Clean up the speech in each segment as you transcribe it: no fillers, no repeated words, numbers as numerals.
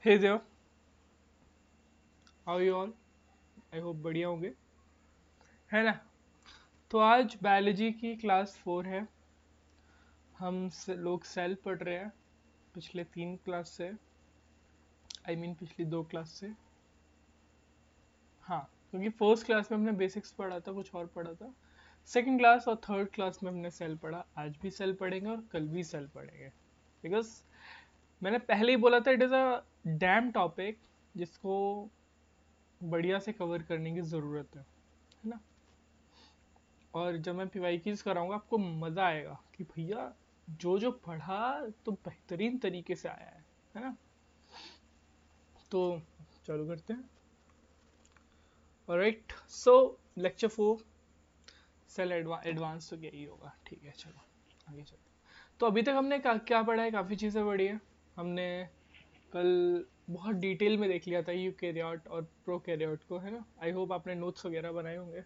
हे देव, how you all? I hope बढ़िया होंगे, है ना। तो आज बायोलॉजी की क्लास 4 है। लोग सेल पढ़ रहे हैं पिछले 3 क्लास से। पिछली 2 क्लास से। हाँ, क्योंकि फर्स्ट क्लास में हमने बेसिक्स पढ़ा था, कुछ और पढ़ा था। सेकंड क्लास और थर्ड क्लास में हमने सेल पढ़ा। आज भी सेल पढ़ेंगे और कल भी सेल पढ़ेंगे, बिकॉज मैंने पहले ही बोला था it is a dam topic जिसको बढ़िया से कवर करने की ज़रूरत है ना। और जब मैं पीवाईक्यूज कराऊंगा आपको मज़ा आएगा कि भैया जो जो पढ़ा तो बेहतरीन तरीके से आया है ना। तो चालू करते हैं। Alright, so lecture 4 cell advance तो क्या ही होगा। ठीक है, चलो आगे चलते हैं। तो अभी तक हमने क्या पढ़ा है, काफ़ी चीज़ें पढ़ी है हमने। कल बहुत डिटेल में देख लिया था यूकैरियोट और प्रोकैरियोट को, है ना। आई होप आपने नोट्स वगैरह बनाए होंगे।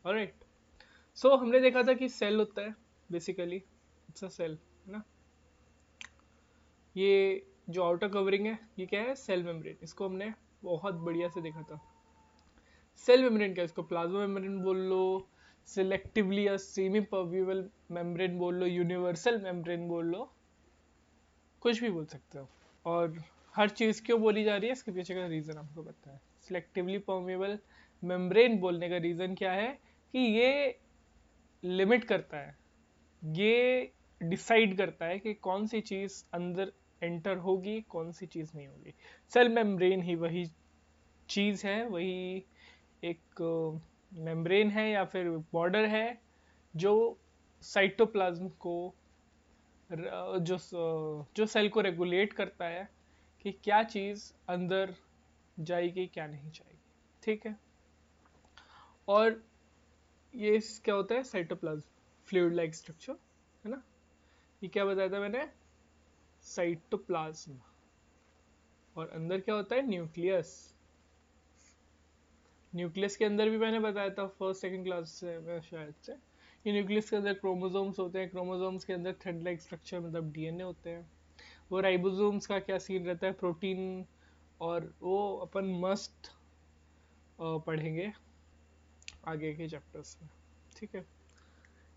ऑलराइट, सो हमने देखा था कि सेल होता है बेसिकली, इट्स अ सेल, है ना। ये जो आउटर कवरिंग है ये क्या है, सेल मेम्ब्रेन। इसको हमने बहुत बढ़िया से देखा था। सेल मेम्ब्रेन क्या है, इसको प्लाज्मा मेम्ब्रेन बोल लो, सिलेक्टिवली या सेमी परविबल मेम्ब्रेन बोल लो, यूनिवर्सल मेम्ब्रेन बोल लो, कुछ भी बोल सकते हो। और हर चीज़ क्यों बोली जा रही है इसके पीछे का रीज़न आपको पता है। सिलेक्टिवली परमेबल मेम्ब्रेन बोलने का रीज़न क्या है कि ये लिमिट करता है, ये डिसाइड करता है कि कौन सी चीज़ अंदर एंटर होगी, कौन सी चीज़ नहीं होगी। सेल मेम्ब्रेन ही वही चीज़ है, वही एक मेम्ब्रेन है या फिर बॉर्डर है जो साइटोप्लाज्म को जो सेल को रेगुलेट करता है कि क्या चीज़ अंदर जाएगी क्या नहीं जाएगी। ठीक है। और ये क्या होता है, साइटोप्लाज्म फ्लूइड लाइक स्ट्रक्चर, है ना। ये क्या बताया था मैंने, साइटोप्लाज्म। और अंदर क्या होता है, न्यूक्लियस। न्यूक्लियस के अंदर भी मैंने बताया था फर्स्ट सेकंड क्लास से मैं शायद से, ये न्यूक्लियस के अंदर क्रोमोसोम्स होते हैं। क्रोमोसोम्स के अंदर थ्रेड लाइक स्ट्रक्चर मतलब डीएनए होते हैं। वो राइबोसोम्स का क्या सीन रहता है, प्रोटीन। और वो अपन मस्ट पढ़ेंगे आगे के चैप्टर्स में। ठीक है।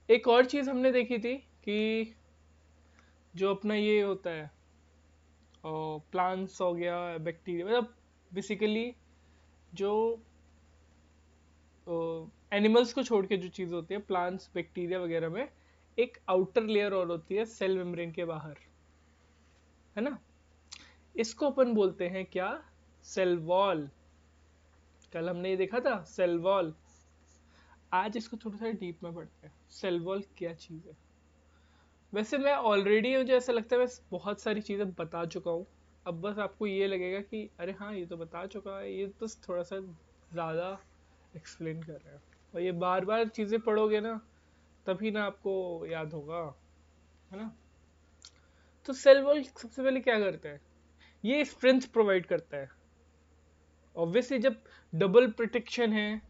एक और चीज़ हमने देखी थी कि जो अपना ये होता है, प्लांट्स हो गया, बैक्टीरिया, मतलब बेसिकली जो एनिमल्स को छोड़ के जो चीज़ होती है, प्लांट्स बैक्टीरिया वगैरह में एक आउटर लेयर और होती है सेल मेम्ब्रेन के बाहर, है ना। इसको अपन बोलते हैं क्या, सेल वॉल। कल हमने ये देखा था सेल वॉल। आज इसको थोड़ा सा डीप में पढ़ते हैं, सेल वॉल क्या चीज़ है। वैसे मैं ऑलरेडी, मुझे ऐसा लगता है मैं बहुत सारी चीज़ें बता चुका हूँ। अब बस आपको ये लगेगा कि अरे हाँ ये तो बता चुका है, ये तो थोड़ा सा ज़्यादा एक्सप्लेन कर रहे हैं। और ये बार बार चीज़ें पढ़ोगे ना तभी ना आपको याद होगा, है ना। तो सेल वॉल सबसे पहले क्या करता है, ये स्ट्रेंथ प्रोवाइड करता है। ऑब्वियसली जब डबल प्रोटेक्शन है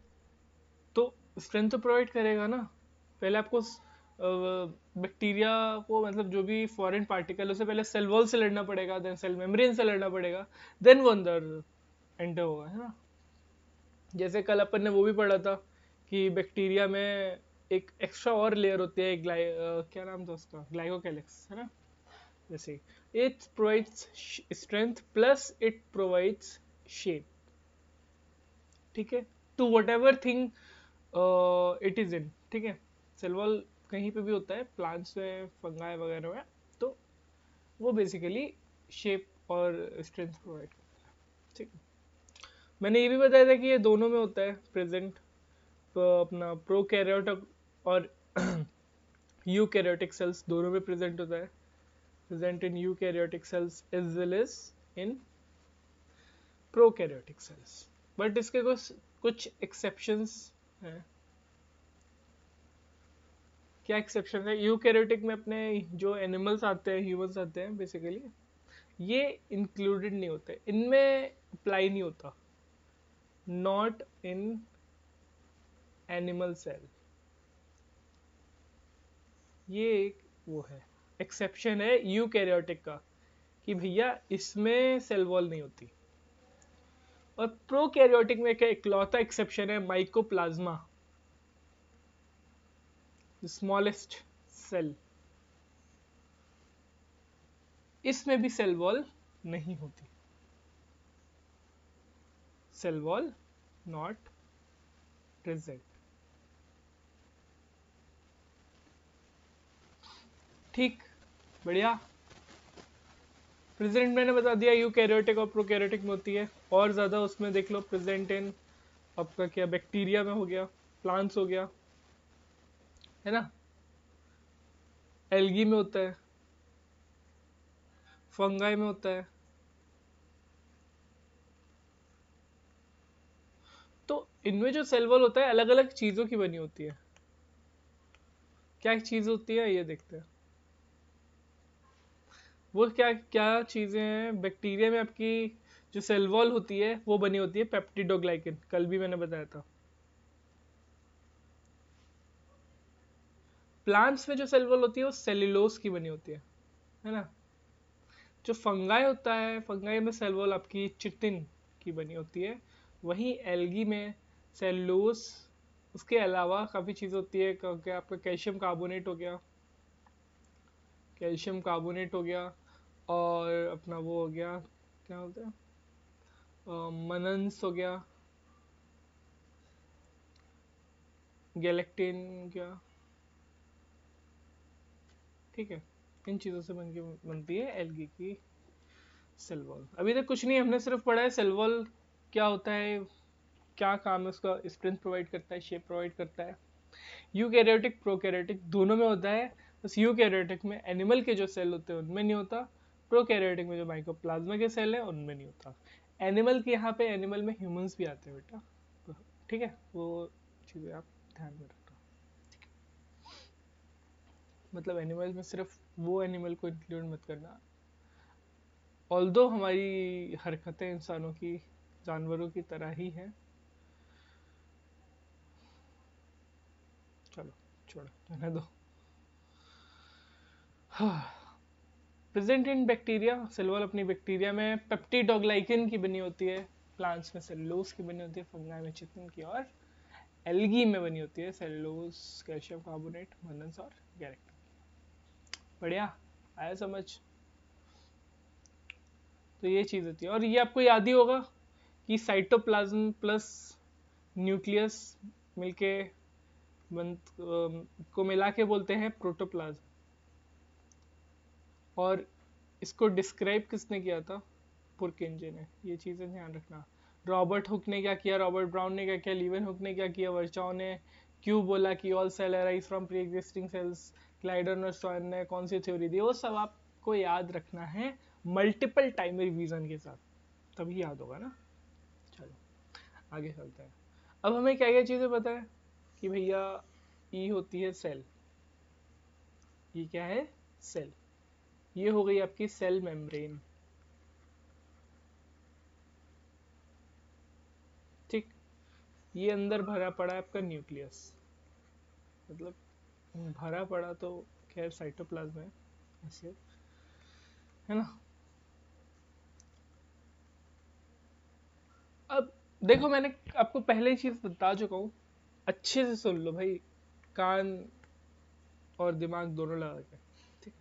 तो स्ट्रेंथ तो प्रोवाइड करेगा ना। पहले आपको बैक्टीरिया को, मतलब जो भी फॉरेन पार्टिकल, उसे पहले सेल वॉल से लड़ना पड़ेगा, देन सेल मेम्ब्रेन से लड़ना पड़ेगा, देन वो अंदर एंटर होगा, है ना। जैसे कल अपन ने वो भी पढ़ा था कि बैक्टीरिया में एक एक्स्ट्रा और लेयर होती है, क्या नाम था उसका, ग्लाइकोकैलिक्स, है ना। जैसे it provides strength plus it provides shape. ठीक है, to whatever thing it is in. ठीक है, सेल वॉल कहीं पे भी होता है, प्लांट्स में, फंगाई वगैरह में, तो वो बेसिकली शेप और स्ट्रेंथ प्रोवाइड करता है। ठीक है, मैंने ये भी बताया था कि ये दोनों में होता है प्रेजेंट, अपना प्रोकैरियोटिक और यूकैरियोटिक सेल्स दोनों में प्रेजेंट होता है। Present in eukaryotic cells as well as in prokaryotic cells. But इसके कुछ कुछ एक्सेप्शंस हैं। क्या एक्सेप्शन है, यूकैरियोटिक में अपने जो एनिमल्स आते हैं, ह्यूमंस आते हैं बेसिकली, ये इंक्लूडेड नहीं होते, इनमें अप्लाई नहीं होता। नॉट इन एनिमल सेल, ये एक वो है, एक्सेप्शन है यूकैरियोटिक का। कि भैया इसमें सेल वॉल नहीं होती। और प्रोकैरियोटिक में क्या इकलौता एक्सेप्शन है माइकोप्लाज्मा, स्मॉलेस्ट सेल, इसमें भी सेल वॉल नहीं होती। Cell wall not present. ठीक, बढ़िया। प्रेजेंट मैंने बता दिया यूकैरियोटिक और प्रोकैरियोटिक में होती है। और ज्यादा उसमें देख लो, प्रेजेंट इन आपका क्या बैक्टीरिया में हो गया, प्लांट्स हो गया, है ना, एल्गी में होता है, फंगाई में होता है। तो इनमें जो सेल वॉल होता है अलग अलग चीजों की बनी होती है। क्या चीज होती है ये देखते हैं। वो क्या क्या चीजें हैं बैक्टीरिया में आपकी, जो सेल वॉल होती है वो बनी होती है पेप्टिडोग्लाइकेन, कल भी मैंने बताया था। प्लांट्स में जो सेल वॉल होती है वो सेल्यूलोज की बनी होती है ना। जो फंगाई होता है, फंगाई में सेल वॉल आपकी चिटिन की बनी होती है। वहीं एल्गी में सेल्यूलोज, उसके अलावा काफ़ी चीज़ होती है, क्या आपका कैल्शियम कार्बोनेट हो गया, कैल्शियम कार्बोनेट हो गया, और अपना वो हो गया, क्या बोलते हैं, मनन्स हो गया, गैलेक्टिन क्या, ठीक है। इन चीज़ों से बनती है एल्गी की सेल वॉल। अभी तक कुछ नहीं, हमने सिर्फ पढ़ा है सेल वॉल क्या होता है, क्या काम है उसका, स्ट्रेंथ प्रोवाइड करता है, शेप प्रोवाइड करता है। यूकैरियोटिक प्रोकैरियोटिक दोनों में होता है, बस यूकैरियोटिक में एनिमल के जो सेल होते हैं उनमें नहीं होता, प्रोकैरियोटिक में जो माइकोप्लाज्मा के सेल हैं उनमें नहीं होता। एनिमल के यहाँ पे एनिमल में ह्यूमंस भी आते हैं बेटा, तो ठीक है, वो चीज़ें आप ध्यान में रखना। मतलब एनिमल में सिर्फ वो एनिमल को इंक्लूड मत करना। ऑल्दो हमारी हरकतें इंसानों की, जानवरों की तरह ही हैं। चलो छोड़ो, रहने दो। Present in bacteria, cell wall अपनी बैक्टीरिया में पेप्टिडोग्लाइकेन की बनी होती है, प्लांट्स में सेलुलोज की बनी होती है, फंगाई में चिटिन की, और एल्गी में बनी होती है सेलुलोज, कैल्शियम कार्बोनेट, मनन्स और गैलेक्टिन। बढ़िया, आया समझ। तो ये चीज़ होती है, और ये आपको याद ही होगा कि साइटोप्लाज्म प्लस न्यूक्लियस मिलके को मिला के बोलते हैं प्रोटोप्लाज्म। और इसको डिस्क्राइब किसने किया था, पुरकिंजे ने। ये चीज़ें ध्यान रखना। रॉबर्ट हुक ने क्या किया, रॉबर्ट ब्राउन ने क्या किया, लीवन हुक ने क्या किया, वर्चाओ ने क्यों बोला कि all cell arise from pre existing cells, Schleiden और स्टोन ने कौन सी थ्योरी दी, वो सब आपको याद रखना है मल्टीपल टाइम रिवीजन के साथ, तभी याद होगा ना। चलो आगे चलते हैं। अब हमें क्या क्या चीज़ें पता है कि भैया ई होती है सेल, ये क्या है, सेल। ये हो गई आपकी सेल मेम्ब्रेन, ठीक। ये अंदर भरा पड़ा है आपका न्यूक्लियस, मतलब भरा पड़ा तो खैर साइटोप्लाज्म है ऐसे, है ना। अब देखो, मैंने आपको पहले ही चीज बता चुका हूँ, अच्छे से सुन लो भाई, कान और दिमाग दोनों लगा के, ठीक।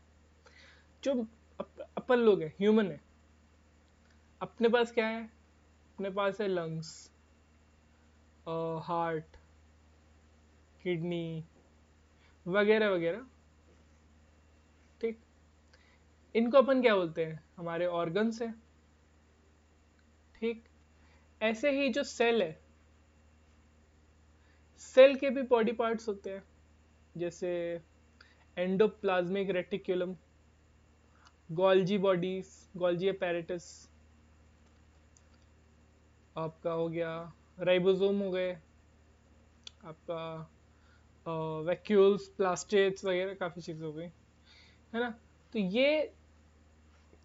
जो अपन लोग हैं, ह्यूमन है, अपने पास क्या है, अपने पास है लंग्स, हार्ट, किडनी वगैरह वगैरह, ठीक। इनको अपन क्या बोलते हैं, हमारे ऑर्गन्स है, ठीक। ऐसे ही जो सेल है, सेल के भी बॉडी पार्ट्स होते हैं, जैसे endoplasmic reticulum, Golgi bodies, Golgi apparatus आपका हो गया, राइबोसोम हो गए आपका, वैक्यूल्स, प्लास्टेट्स वगैरह काफ़ी चीज़ें हो गई, है ना। तो ये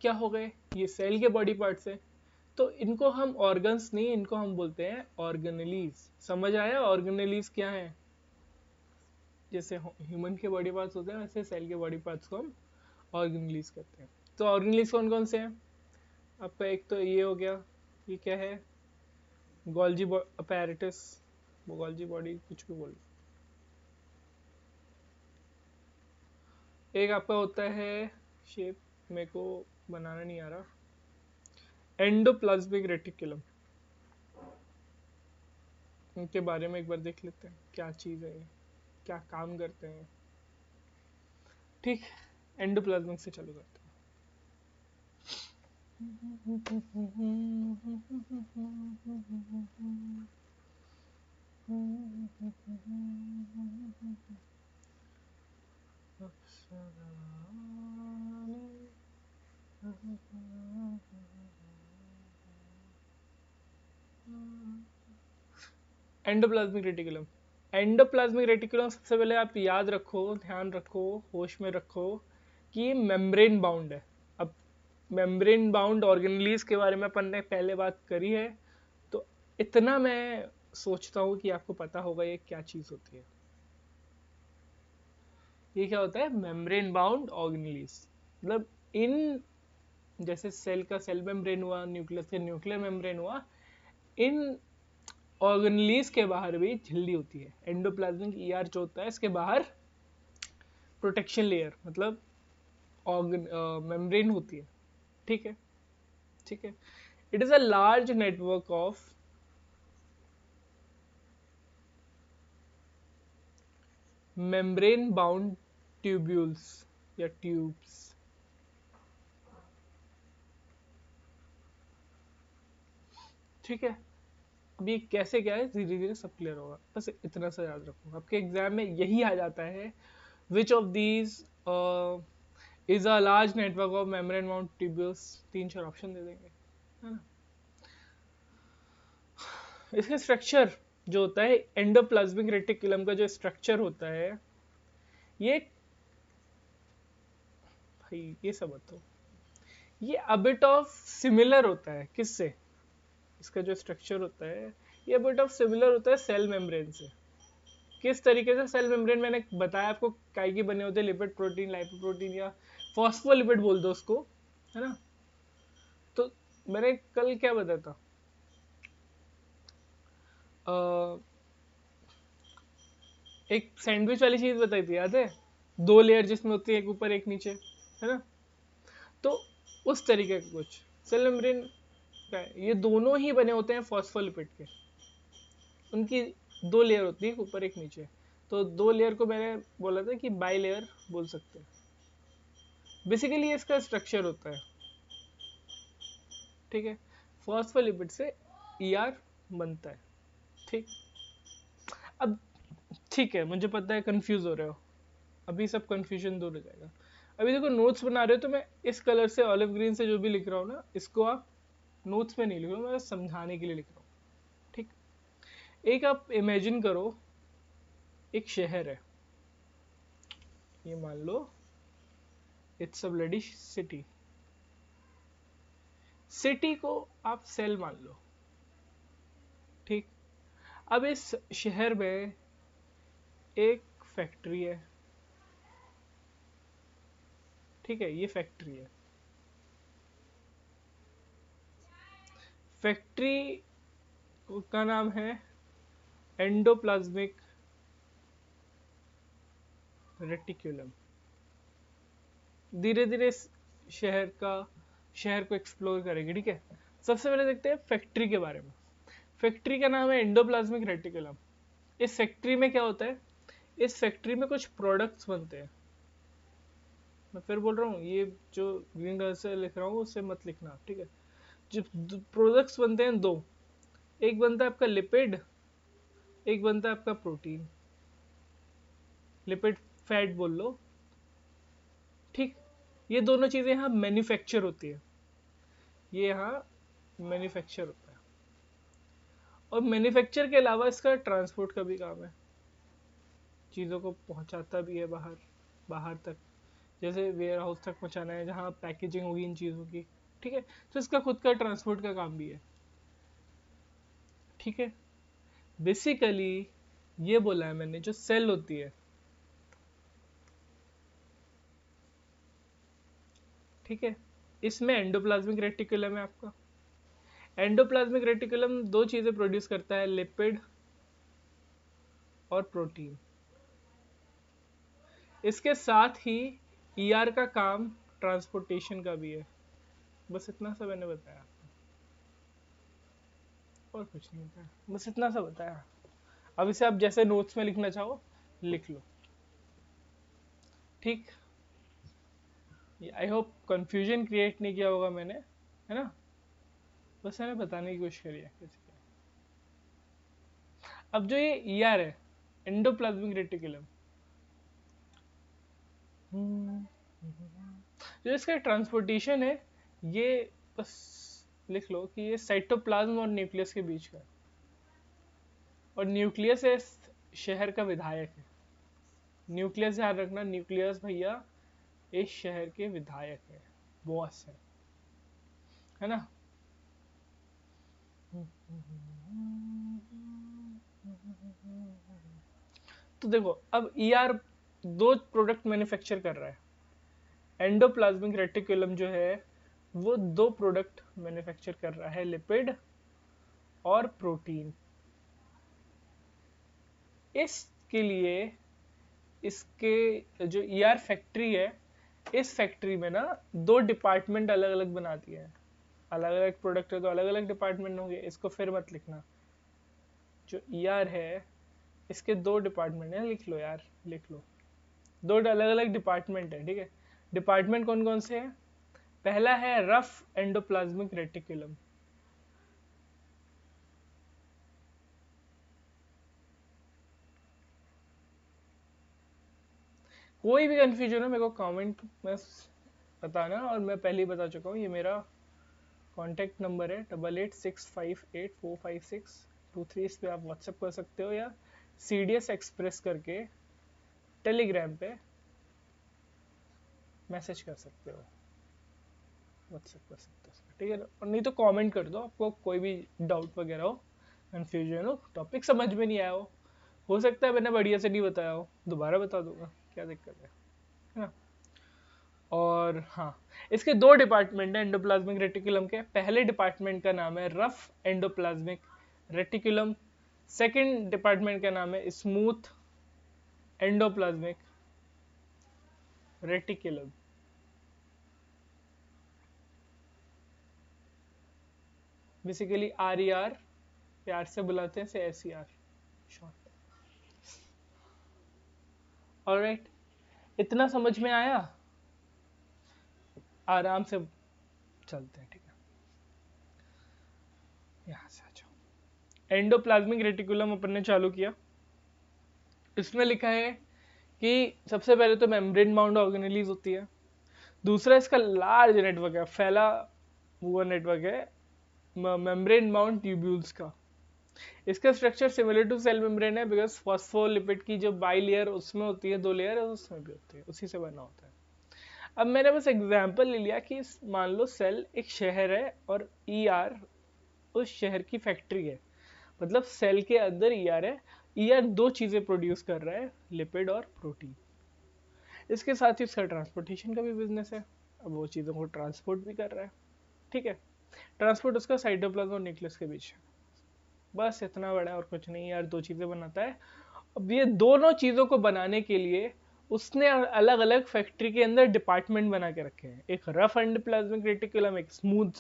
क्या हो गए, ये सेल के बॉडी पार्ट्स है। तो इनको हम ऑर्गन्स नहीं, इनको हम बोलते हैं ऑर्गेनेलीज। समझ आया ऑर्गेनेलीज क्या है, जैसे ह्यूमन के बॉडी पार्ट्स होते हैं वैसे सेल के बॉडी पार्ट्स को हम ऑर्गेनेलीज कहते हैं। तो ऑर्गेनेल्स कौन कौन से हैं आपका? एक तो ये हो गया, ये क्या है, गोल्जी अपैरेटस, गोल्जी बॉडी, कुछ भी बोल। एक आपका होता है शेप, मेरे को बनाना नहीं आ रहा, एंडोप्लाज्मिक रेटिकुलम। इनके बारे में एक बार देख लेते हैं क्या चीज़ है ये, क्या काम करते हैं। ठीक, एंडोप्लाज्मिक से चालू करते हैं। Endoplasmic reticulum. एंडोप्लाज्मिक रेटिकुलम सबसे पहले आप याद रखो, ध्यान रखो, होश में रखो कि ये मेम्ब्रेन बाउंड है। अब मेम्ब्रेन बाउंड ऑर्गेनेल्स के बारे में अपन ने पहले बात करी है, तो इतना मैं सोचता हूँ कि आपको पता होगा ये क्या चीज़ होती है। ये क्या होता है? Membrane bound organelles. मतलब इन, जैसे सेल का सेल मेम्ब्रेन हुआ, न्यूक्लियस का न्यूक्लियर मेम्ब्रेन हुआ, इन ऑर्गेनेल्स के बाहर भी झिल्ली होती है। एंडोप्लाज्मिक ईआर जो होता है, इसके बाहर प्रोटेक्शन लेयर, मतलब मेम्ब्रेन होती है। ठीक है, ठीक है। It is a large network of membrane bound tubules या ट्यूब्स। ठीक है, अब ये कैसे क्या है धीरे धीरे सब क्लियर होगा, बस इतना सा याद रखो। आपके एग्जाम में यही आ जाता है, which of these is a large network of membrane bound tubules, 3-4 option दे देंगे, है ना। इसका स्ट्रक्चर जो होता है, एंडोप्लाज्मिक रेटिकुलम का जो स्ट्रक्चर होता है, ये भाई ये सब बताओ, ये अबिट ऑफ सिमिलर होता है किससे? इसका जो स्ट्रक्चर होता है ये अबिट ऑफ सिमिलर होता है सेल मेम्ब्रेन से। किस तरीके से? सेल मेम्ब्रेन मैंने बताया आपको काय की बने होते हैं, लिपिड प्रोटीन, लाइपोप्रोटीन या फॉस्फोलिपिड बोल दो उसको, है ना। तो मैंने कल क्या बताया था, एक सैंडविच वाली चीज बताई थी, याद है? 2 लेयर जिसमें होती है, एक ऊपर एक नीचे, है ना। तो उस तरीके का कुछ सेल मेम्ब्रेन का है। ये दोनों ही बने होते हैं फॉस्फोलिपिड के, उनकी 2 लेयर होती है, एक ऊपर एक नीचे। तो 2 लेयर को मैंने बोला था कि बाई लेयर बोल सकते हैं। बेसिकली इसका स्ट्रक्चर होता है, ठीक है। फॉस्फोलिपिड से ईआर बनता है, ठीक। अब ठीक है, मुझे पता है कंफ्यूज हो रहे हो, अभी सब कंफ्यूजन दूर हो जाएगा। अभी देखो नोट्स बना रहे हो तो मैं इस कलर से ऑलिव ग्रीन से जो भी लिख रहा हूँ ना, इसको आप नोट्स में नहीं लिख रहा हूँ, मैं समझाने के लिए लिख रहा हूँ, ठीक। एक आप इमेजिन करो, एक शहर है, ये मान लो it's a bloody city. City को आप सेल मान लो, ठीक। अब इस शहर में एक फैक्ट्री है, ठीक है, ये फैक्ट्री है। फैक्ट्री का नाम है एंडोप्लाज्मिक रेटिकुलम। धीरे धीरे शहर को एक्सप्लोर करेंगे, ठीक है। सबसे पहले देखते हैं फैक्ट्री के बारे में। फैक्ट्री का नाम है एंडोप्लाज्मिक रेटिकुलम। इस फैक्ट्री में क्या होता है? इस फैक्ट्री में कुछ प्रोडक्ट्स बनते हैं। मैं फिर बोल रहा हूँ, ये जो ग्रीन कलर से लिख रहा हूँ उससे मत लिखना, ठीक है। जो प्रोडक्ट्स बनते हैं दो, एक बनता है आपका लिपिड, एक बनता है आपका प्रोटीन। लिपिड फैट बोल लो, ठीक। ये दोनों चीजें यहाँ मैन्युफैक्चर होती है, ये यहाँ मैन्युफैक्चर होता है। और मैन्युफैक्चर के अलावा इसका ट्रांसपोर्ट का भी काम है, चीज़ों को पहुंचाता भी है बाहर, बाहर तक, जैसे वेयर हाउस तक पहुंचाना है जहाँ पैकेजिंग होगी इन चीज़ों की, ठीक है। तो इसका खुद का ट्रांसपोर्ट का काम भी है, ठीक है। बेसिकली ये बोला है मैंने, जो सेल होती है, ठीक है, इसमें एंडोप्लाज्मिक रेटिकुलम है आपका। एंडोप्लाज्मिक रेटिकुलम दो चीजें प्रोड्यूस करता है, लिपिड और प्रोटीन। इसके साथ ही ईआर का काम ट्रांसपोर्टेशन का भी है। बस इतना सा मैंने बताया, और कुछ नहीं बताया, बस इतना सा बताया। अब इसे आप जैसे नोट्स में लिखना चाहो लिख लो, ठीक। आई होप कंफ्यूजन क्रिएट नहीं किया होगा मैंने, है ना। बस मैंने बताने की कोशिश करी है कैसे क्या। अब जो ये ईआर है, एंडोप्लाज्मिक रेटिकुलम, जो इसका ट्रांसपोर्टेशन है, ये बस लिख लो कि ये साइटोप्लाज्म और न्यूक्लियस के बीच का है। और न्यूक्लियस है शहर का विधायक है। न्यूक्लियस याद रखना, न्यूक्लियस भैया इस शहर के विधायक है, बॉस है ना। तो देखो अब ईआर दो प्रोडक्ट मैन्युफैक्चर कर रहा है। एंडोप्लाज्मिक रेटिकुलम जो है वो दो प्रोडक्ट मैन्युफैक्चर कर रहा है, लिपिड और प्रोटीन। इसके लिए इसके जो ईआर फैक्ट्री है, इस फैक्ट्री में ना दो डिपार्टमेंट अलग अलग बना दिए हैं। अलग अलग प्रोडक्ट है तो अलग अलग डिपार्टमेंट होंगे, इसको फिर मत लिखना। जो ईआर है इसके दो डिपार्टमेंट है, लिख लो यार, लिख लो। दो अलग अलग डिपार्टमेंट है, ठीक है। डिपार्टमेंट कौन कौन से हैं? पहला है रफ एंडोप्लाज्मिक रेटिकुलम। कोई भी कंफ्यूजन हो मेरे को कमेंट में बताना, और मैं पहले ही बता चुका हूँ, ये मेरा कॉन्टैक्ट नंबर है 8865845623। इस पे आप व्हाट्सएप कर सकते हो या CDS एक्सप्रेस करके टेलीग्राम पे मैसेज कर सकते हो, व्हाट्सएप कर सकते हो, ठीक है। और नहीं तो कमेंट कर दो, आपको कोई भी डाउट वगैरह हो, कंफ्यूजन हो, टॉपिक समझ में नहीं आया हो सकता है मैंने बढ़िया से नहीं बताया हो, दोबारा बता दूंगा, क्या दिक्कत है ना। और हाँ, इसके दो डिपार्टमेंट हैं एंडोप्लाज्मिक रेटिकुलम के। पहले डिपार्टमेंट का नाम है rough endoplasmic reticulum, second department का नाम है smooth endoplasmic reticulum. Basically RER, प्यार से बुलाते हैं, से SER शॉर्ट। ऑलराइट, इतना समझ में आया? आराम से चलते हैं, ठीक है। यहाँ से आ जाओ। एंडोप्लाज्मिक रेटिकुलम अपन ने चालू किया। इसमें लिखा है कि सबसे पहले तो मेम्ब्रेन बाउंड ऑर्गेनेलीज होती है। दूसरा इसका लार्ज नेटवर्क है, फैला हुआ नेटवर्क है मेम्ब्रेन बाउंड ट्यूब्यूल्स का। इसका structure similar to cell membrane है, बिकॉज फॉस्फोलिपिड की जो बाई लेयर उसमें होती है, दो लेयर उसमें भी होती है, उसी से बना होता है। अब मैंने बस एग्जांपल ले लिया कि मान लो सेल एक शहर है और ER उस शहर की फैक्ट्री है, मतलब सेल के अंदर ER है। ER दो चीजें प्रोड्यूस कर रहा है, लिपिड और प्रोटीन। इसके साथ ही उसका ट्रांसपोर्टेशन का भी बिजनेस है, अब वो चीज़ों को ट्रांसपोर्ट भी कर रहा है, ठीक है। ट्रांसपोर्ट उसका साइटोप्लाज्म और न्यूक्लियस के बीच है, बस इतना बड़ा और कुछ नहीं यार, दो चीज़ें बनाता है। अब ये दोनों चीज़ों को बनाने के लिए उसने अलग अलग फैक्ट्री के अंदर डिपार्टमेंट बना के रखे हैं, एक रफ एंडोप्लाज्मिक रेटिकुलम, एक स्मूथ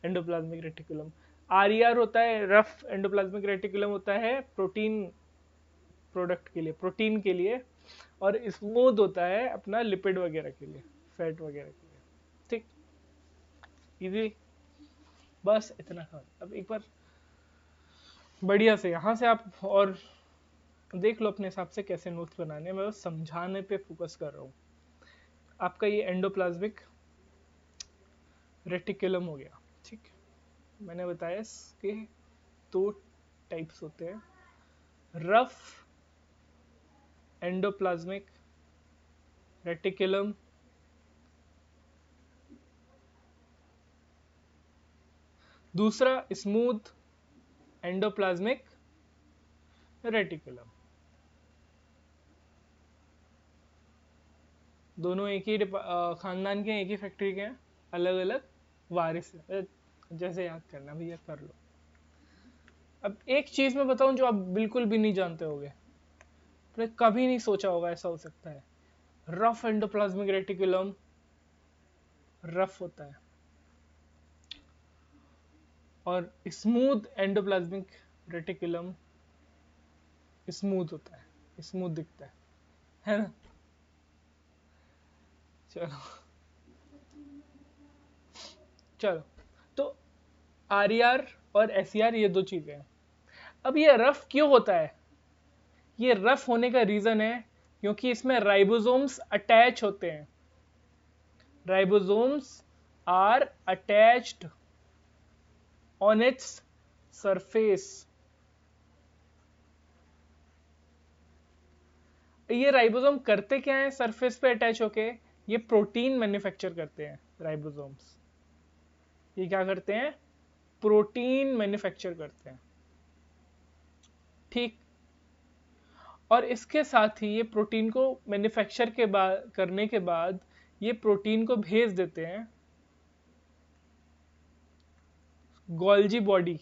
एंडोप्लाज्मिक रेटिकुलम। RER होता है रफ एंडोप्लाज्मिक रेटिकुलम, होता है प्रोटीन प्रोडक्ट के लिए, प्रोटीन के लिए, और स्मूथ होता है अपना लिपिड वगैरह के लिए, फैट वगैरह के लिए, ठीक। इजी, बस इतना था। अब एक बार बढ़िया से यहाँ से आप और देख लो अपने हिसाब से कैसे नोट्स बनाने, मैं बस समझाने पे फोकस कर रहा हूँ। आपका ये एंडोप्लाज्मिक रेटिकुलम हो गया, ठीक। मैंने बताया इसके दो टाइप्स होते हैं, रफ एंडोप्लाज्मिक रेटिकुलम, दूसरा स्मूथ एंडोप्लाज्मिक रेटिकुलम। दोनों एक ही खानदान के, एक ही फैक्ट्री के हैं, अलग अलग वारिस है। जैसे याद करना भैया कर लो। अब एक चीज मैं बताऊं जो आप बिल्कुल भी नहीं जानते होगे, आपने कभी नहीं सोचा होगा ऐसा हो सकता है। रफ एंडोप्लाज्मिक रेटिकुलम रफ होता है और स्मूथ एंडोप्लाज्मिक रेटिकुलम स्मूथ होता है, स्मूथ दिखता है ना। चलो चलो, तो आर और एस ये दो चीजें हैं। अब ये रफ क्यों होता है? ये रफ होने का रीजन है क्योंकि इसमें राइबोसोम्स अटैच होते हैं। Ribosomes are attached on its surface. ये राइबोसोम करते क्या है सरफेस पे अटैच होके? ये प्रोटीन मैन्युफैक्चर करते हैं राइबोसोम्स। ये क्या करते हैं? प्रोटीन मैन्युफैक्चर करते हैं, ठीक। और इसके साथ ही ये प्रोटीन को मैन्युफैक्चर के बाद करने के बाद ये प्रोटीन को भेज देते हैं गोल्जी बॉडी,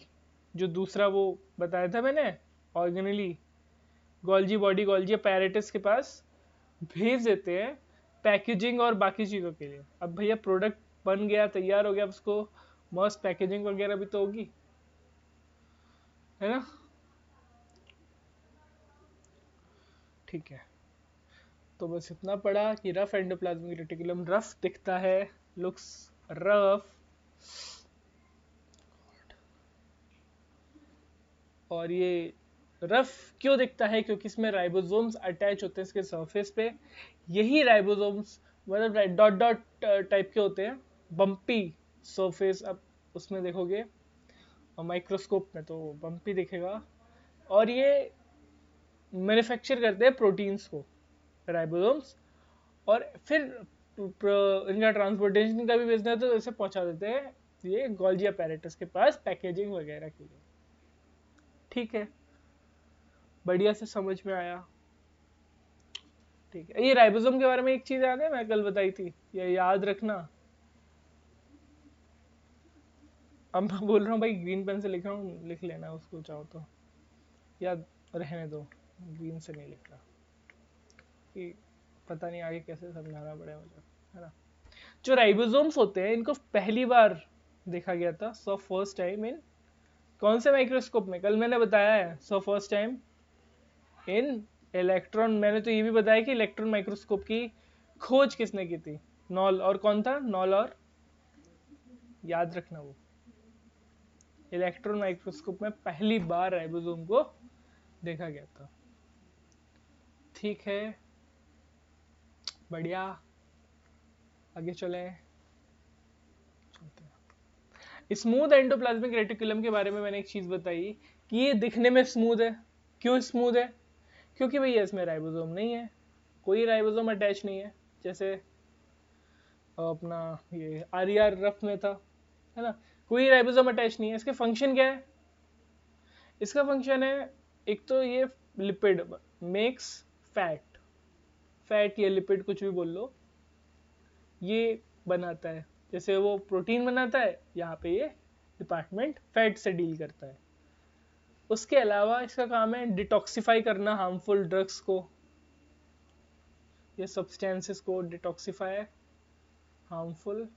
जो दूसरा वो बताया था मैंने organelle, Golgi body Golgi apparatus के पास भेज देते हैं पैकेजिंग और बाकी चीज़ों के लिए। अब भैया प्रोडक्ट बन गया, तैयार हो गया, अब उसको मस्त पैकेजिंग वगैरह भी तो होगी, है ना। ठीक है, तो बस इतना पढ़ा कि रफ एंडोप्लाज्मिक रेटिकुलम रफ दिखता है, लुक्स रफ। और ये रफ क्यों दिखता है? क्योंकि इसमें राइबोसोम्स अटैच होते हैं इसके सरफेस पे। यही राइबोसोम्स मतलब डॉट डॉट टाइप के होते हैं, बम्पी सरफेस। अब उसमें देखोगे और माइक्रोस्कोप में तो बम्पी दिखेगा। और ये मैन्युफैक्चर करते हैं प्रोटीन्स को राइबोसोम्स, और फिर इनका ट्रांसपोर्टेशन का भी बिजनेस है, तो इसे पहुंचा देते हैं ये गोल्जी अपैरेटस के पास पैकेजिंग वगैरह के लिए। ठीक है, बढ़िया से समझ में आया। ठीक है, ये राइबोसोम के बारे में एक चीज याद है मैं कल बताई थी, ये याद रखना। अब मैं बोल रहा हूँ भाई, ग्रीन पेन से लिख रहा हूँ, लिख लेना उसको चाहो तो, याद रहने दो, ग्रीन से नहीं लिख रहा कि पता नहीं आगे कैसे समझाना पड़ेगा मुझे, है ना। जो राइबोसोम्स होते हैं इनको पहली बार देखा गया था, सो फर्स्ट टाइम इन कौन से माइक्रोस्कोप में? कल मैंने बताया है, so first time in electron. मैंने तो ये भी बताया कि इलेक्ट्रॉन माइक्रोस्कोप की खोज किसने की थी? नॉल। और कौन था? नॉल। और याद रखना, वो इलेक्ट्रॉन माइक्रोस्कोप में पहली बार राइबोसोम को देखा गया था। ठीक है, बढ़िया, आगे चले। स्मूथ एंडोप्लाज्मिक रेटिकुलम के बारे में मैंने एक चीज बताई कि ये दिखने में स्मूथ है। क्यों स्मूथ है? क्योंकि भैया इसमें राइबोसोम नहीं है, कोई राइबोसोम अटैच नहीं है। जैसे अपना ये आर रफ में था, है ना, कोई राइबोसोम अटैच नहीं है। इसके फंक्शन क्या है? इसका फंक्शन है, एक तो ये लिपिड मेक्स फैट, फैट या लिपिड कुछ भी बोल लो, ये बनाता है। जैसे वो प्रोटीन बनाता है, यहाँ पे ये डिपार्टमेंट फैट से डील करता है। उसके अलावा इसका काम है डिटॉक्सिफाई करना हार्मफुल ड्रग्स को या सब्सटेंसेस को, डिटॉक्सिफाई हार्मफुल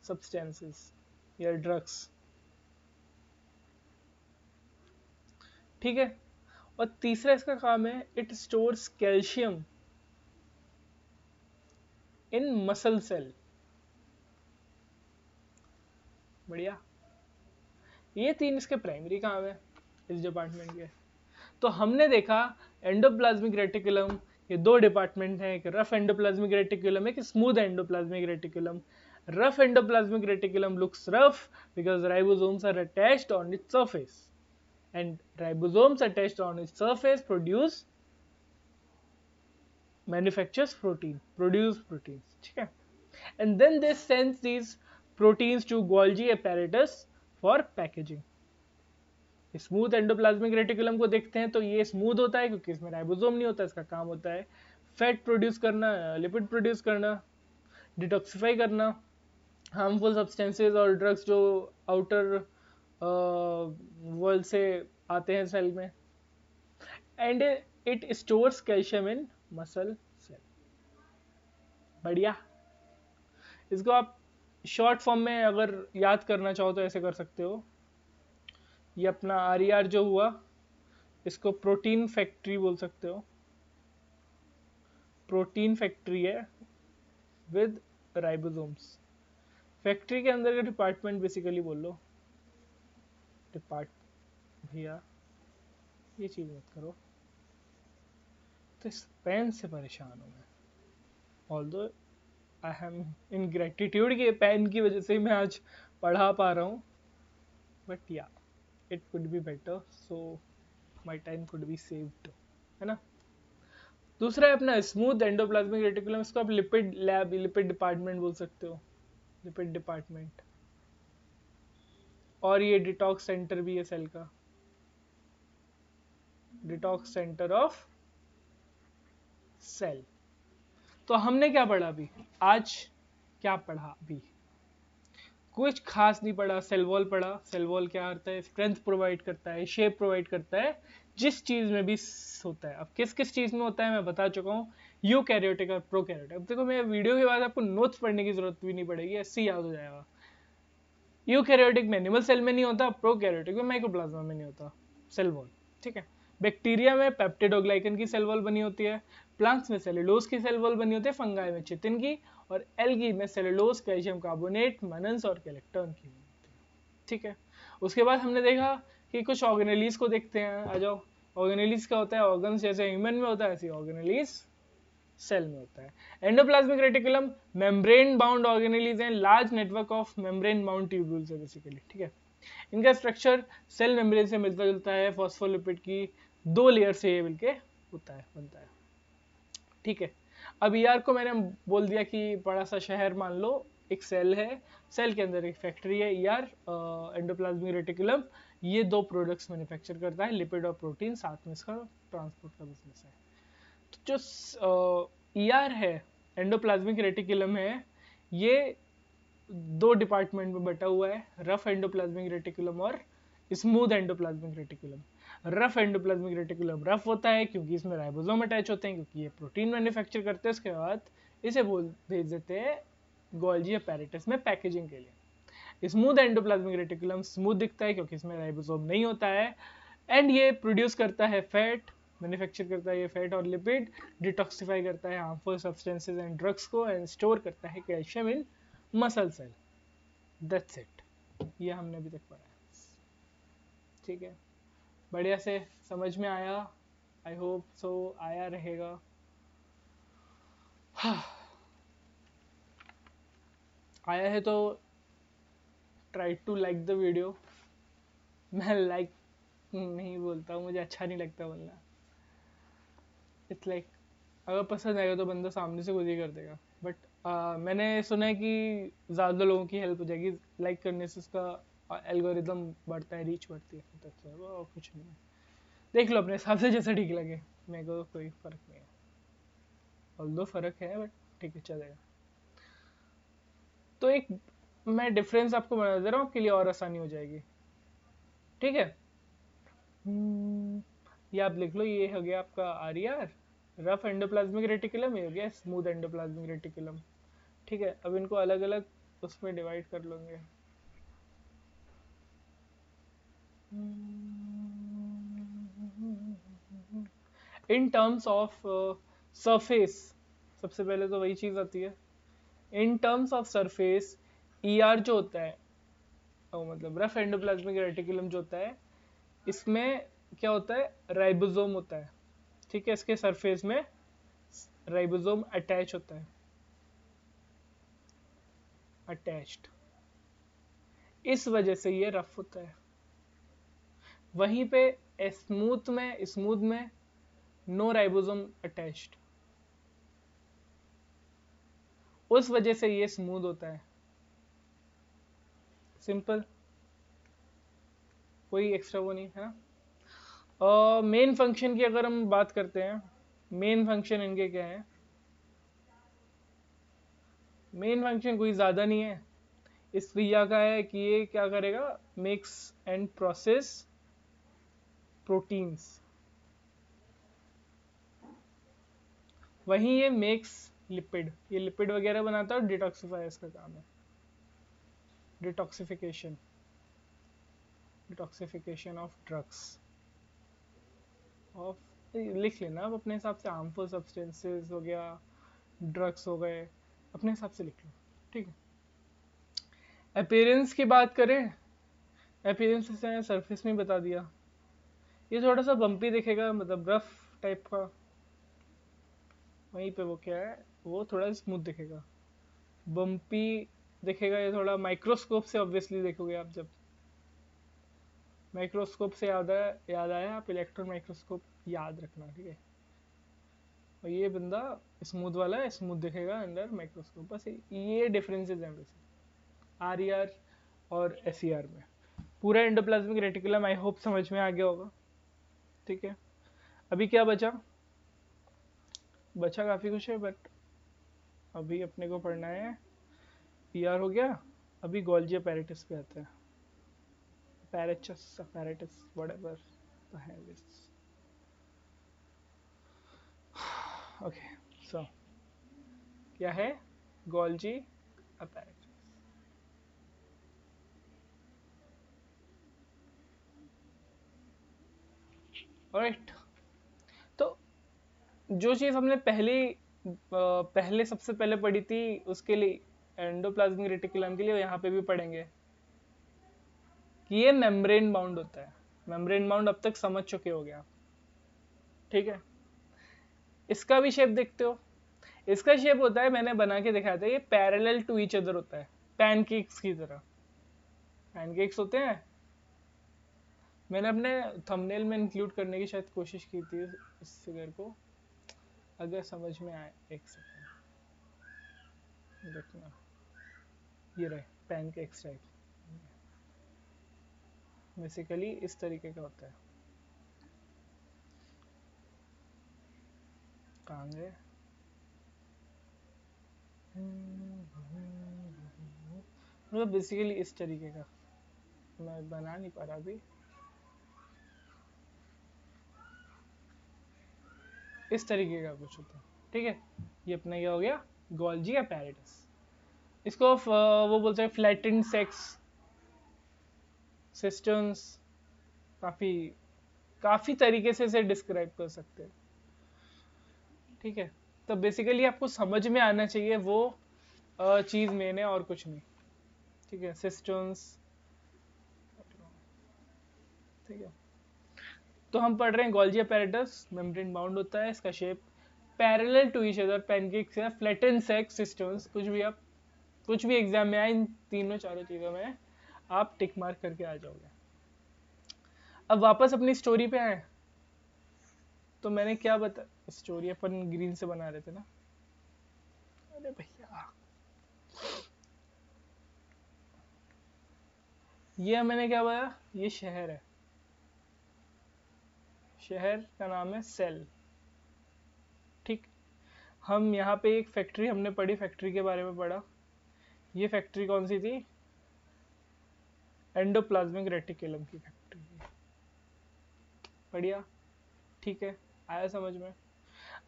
सब्सटेंसेस या ड्रग्स। ठीक है, और तीसरा इसका काम है it stores calcium in muscle cell. बढ़िया, ये तीन इसके प्राइमरी काम है इस डिपार्टमेंट के। तो हमने देखा एंडोप्लाज्मिक रेटिकुलम, ये दो डिपार्टमेंट हैं, एक रफ एंडोप्लाज्मिक रेटिकुलम, एक smooth endoplasmic reticulum. Rough endoplasmic reticulum looks rough because ribosomes are attached on its surface, and ribosomes attached on its surface manufactures produce proteins, ठीक है। And then they send these proteins to Golgi apparatus for packaging। Smooth endoplasmic reticulum को देखते हैं तो ये smooth होता है क्योंकि इसमें राइबोसोम नहीं होता। इसका काम होता है फैट प्रोड्यूस करना, लिपिड प्रोड्यूस करना, डिटॉक्सिफाई करना हार्मफुल सब्सटेंसेस और ड्रग्स जो आउटर वर्ल्ड से आते हैं सेल में, and it stores calcium in muscle cell. बढ़िया। इसको आप शॉर्ट फॉर्म में अगर याद करना चाहो तो ऐसे कर सकते हो, ये अपना RER जो हुआ इसको प्रोटीन फैक्ट्री बोल सकते हो, प्रोटीन फैक्ट्री है विद राइबोसोम्स। फैक्ट्री के अंदर का डिपार्टमेंट बेसिकली बोल लो, डिपार्ट भैया ये चीज मत करो, तो इस पेन से परेशान हूँ मैं, although I am in gratitude कि पेन की वजह से ही मैं आज पढ़ा पा रहा हूँ, बट या it could be better, so my time could be saved, है ना। दूसरा है अपना स्मूथ एंडोप्लाज्मिक रेटिकुलम, इसको आप लिपिड लैब, लिपिड डिपार्टमेंट बोल सकते हो, लिपिड डिपार्टमेंट। और ये डिटॉक्स सेंटर भी है सेल का, डिटॉक्स सेंटर ऑफ सेल। तो हमने क्या पढ़ा अभी, आज क्या पढ़ा अभी, कुछ खास नहीं पढ़ा। सेल वॉल पढ़ा, सेल वॉल क्या करता है, स्ट्रेंथ प्रोवाइड करता है, शेप प्रोवाइड करता है, जिस चीज में भी होता है। अब किस किस चीज में होता है मैं बता चुका हूँ, यूकैरियोटिक और प्रोकैरियोटिक। अब देखो मेरे वीडियो के बाद आपको नोट्स पढ़ने की जरूरत भी नहीं पड़ेगी, ऐसे ही याद हो जाएगा। यूकैरियोटिक में एनिमल सेल में नहीं होता, प्रोकैरियोटिक में माइक्रोप्लाज्मा में नहीं होता सेल वॉल, ठीक है। बैक्टीरिया में पेप्टिडोग्लाइकन की सेल वॉल बनी होती है, प्लांट्स में सेलुलोज की सेल वॉल बनी होती है, फंगाई में चिटिन की, और एल्गी में सेलुलोज, कैल्शियम कार्बोनेट, मनन्स और कैलेक्टर्न की होती है, ठीक है। उसके बाद हमने देखा कि कुछ ऑर्गेनेलीज को देखते हैं, आ जाओ। ऑर्गेनेलीज का होता है ऑर्गन्स, जैसे ह्यूमन में होता है ऐसे ऑर्गेनेलीज सेल में होता है। Endoplasmic reticulum membrane bound organelles हैं, large network of membrane bound tubules है बेसिकली, ठीक है। इनका स्ट्रक्चर सेल मेम्ब्रेन से मिलता जुलता है, फॉस्फोलिपिड की 2 लेयर से ये मिलके होता है, बनता है, ठीक है। अब ER को मैंने बोल दिया कि बड़ा सा शहर मान लो, एक सेल है, सेल के अंदर एक फैक्ट्री है, ER एंडोप्लाज्मिक रेटिकुलम, ये 2 प्रोडक्ट्स मैन्युफैक्चर करता है, लिपिड और प्रोटीन, साथ में इसका ट्रांसपोर्ट का बिजनेस है। तो जो ER है, एंडोप्लाज्मिक रेटिकुलम है, ये 2 डिपार्टमेंट में बटा हुआ है, रफ एंडोप्लाज्मिक रेटिकुलम और smooth endoplasmic reticulum. Rough endoplasmic reticulum rough होता है क्योंकि इसमें राइबोसोम अटैच होते हैं, क्योंकि ये प्रोटीन मैन्युफैक्चर करते हैं, उसके बाद इसे भेज देते हैं गोल्जी अपैरेटस में पैकेजिंग के लिए। स्मूथ एंडोप्लाज्मिक रेटिकुलम स्मूथ दिखता है क्योंकि इसमें राइबोसोम नहीं होता है, एंड ये प्रोड्यूस करता है फैट, मैन्युफैक्चर करता है ये फैट और लिपिड, डिटॉक्सिफाई करता है हार्मफुल सब्सटेंसेस एंड ड्रग्स को, एंड स्टोर करता है calcium in muscle cell. That's it, ये हमने अभी तक पढ़ा है, ठीक है। बढ़िया से समझ में आया, आई होप सो आया रहेगा। आया है तो try to like the video. मैं लाइक नहीं बोलता हूँ, मुझे अच्छा नहीं लगता बोलना, इट्स लाइक अगर पसंद आएगा तो बंदा सामने से खुद ही कर देगा, बट मैंने सुना है कि ज़्यादा लोगों की हेल्प हो जाएगी लाइक करने से, उसका एल्गोरिदम बढ़ता है, रीच बढ़ती है, वो कुछ नहीं है, देख लो अपने हिसाब से जैसा ठीक लगे, मेरे को कोई फ़र्क नहीं है, ऑल्दो फ़र्क है बट ठीक है चलेगा। तो एक मैं डिफरेंस आपको बता दे रहा हूँ, आपके लिए और आसानी हो जाएगी, ठीक है। ये आप लिख लो, ये हो गया आपका RER रफ एंडोप्लाज्मिक रेटिकुलम, ये हो गया स्मूथ एंडोप्लाज्मिक रेटिकुलम, ठीक है। अब इनको अलग अलग उसमें डिवाइड कर लोगे। इन टर्म्स ऑफ सरफेस, सबसे पहले तो वही चीज आती है, in terms of surface ER जो होता है, मतलब रफ एंडोप्लाज्मिक रेटिकुलम जो होता है, इसमें क्या होता है, राइबोसोम होता है, ठीक है। इसके सरफेस में राइबोसोम अटैच होता है, अटैच्ड, इस वजह से ये रफ होता है। वहीं पे स्मूथ में नो राइबोसोम अटैच्ड, उस वजह से ये स्मूथ होता है, सिंपल, कोई एक्स्ट्रा वो नहीं है ना। मेन फंक्शन की अगर हम बात करते हैं, मेन फंक्शन इनके क्या है, मेन फंक्शन कोई ज़्यादा नहीं है इस विया का, है कि ये क्या करेगा, मेक्स एंड प्रोसेस प्रोटीन्स। वहीं ये मेक्स लिपिड, ये लिपिड वगैरह बनाता है, और डिटॉक्सिफायर्स का काम है, detoxification, detoxification of drugs, of, लिख लेना आप अपने हिसाब से, हार्मफुल सब्सटेंसेस हो गया, ड्रग्स हो गए, अपने हिसाब से लिख लो, ठीक है। अपीयरेंस की बात करें, अपीयरेंस से सरफेस में बता दिया, ये थोड़ा सा बम्पी दिखेगा, मतलब रफ टाइप का, वहीं पे वो क्या है, वो थोड़ा स्मूथ दिखेगा, बम्पी दिखेगा, ये थोड़ा माइक्रोस्कोप से ऑब्वियसली देखोगे आप, जब माइक्रोस्कोप से याद आया, आप इलेक्ट्रॉन माइक्रोस्कोप याद रखना, ठीक है। और ये बंदा स्मूथ वाला है, स्मूथ दिखेगा अंडर माइक्रोस्कोप, बस ये डिफरेंसेस हैं वैसे आर ई आर और एस ई आर में। पूरा एंडोप्लाज्मिक रेटिकुलम आई होप समझ में आ गया होगा, ठीक है। अभी क्या बचा, बचा काफ़ी कुछ है, बट अभी अपने को पढ़ना है, पी आर हो गया, अभी गोल्जी अपैरेटस पे आता है, apparatus apparatus whatever the hell is, okay, so क्या है, गोल्जी apparatus। ऑलराइट, तो जो चीज़ हमने पहले सबसे पहले पढ़ी थी उसके लिए, एंडोप्लाज्मिक रेटिकुलम के लिए, यहाँ पे भी पढ़ेंगे कि ये मेम्ब्रेन बाउंड होता है। मेम्ब्रेन बाउंड अब तक समझ चुके हो गया, ठीक है। इसका भी शेप देखते हो, इसका शेप होता है, मैंने बना के दिखाया था, ये पैरेलल टू ईच अदर होता है, पैनकेक्स की तरह, पैनकेक्स होते हैं। मैंने अपने थंबनेल में इंक्लूड करने की शायद कोशिश की थी इस फिगर को, अगर समझ में आए, एक सेकंड देखना, ये रहे पैनकेक्स टाइप, बेसिकली इस तरीके का होता है, कहाँ गए, मतलब बेसिकली इस तरीके का, मैं बना नहीं पा रहा अभी, इस तरीके का कुछ होता है, ठीक है। ये अपना क्या हो गया, गोल्जी अपैरेटस। इसको वो बोलते हैं फ्लैटेंड सेक्स सिस्टम्स, काफ़ी काफ़ी तरीके से इसे डिस्क्राइब कर सकते हैं, ठीक है। तो बेसिकली आपको समझ में आना चाहिए वो चीज़ मेन है, और कुछ नहीं, ठीक है, सिस्टम्स, ठीक है। तो हम पढ़ रहे हैं गोल्जी अपैरेटस, मेम्ब्रेन बाउंड होता है, इसका shape parallel to each other, pancakes या फ्लैटेंड सेक्स सिस्टम्स, कुछ भी एग्जाम में आए, इन तीनों चारों चीज़ों में आप टिक मार्क करके आ जाओगे। अब वापस अपनी स्टोरी पे आए, तो मैंने क्या बता, स्टोरी अपन ग्रीन से बना रहे थे ना, अरे भैया, ये मैंने क्या बताया, ये शहर है, शहर का नाम है सेल, ठीक। हम यहाँ पे एक फैक्ट्री हमने पढ़ी, फैक्ट्री के बारे में पढ़ा, ये फैक्ट्री कौन सी थी, एंडोप्लाज्मिक रेटिकुलम की फैक्ट्री, बढ़िया, ठीक है, आया समझ में।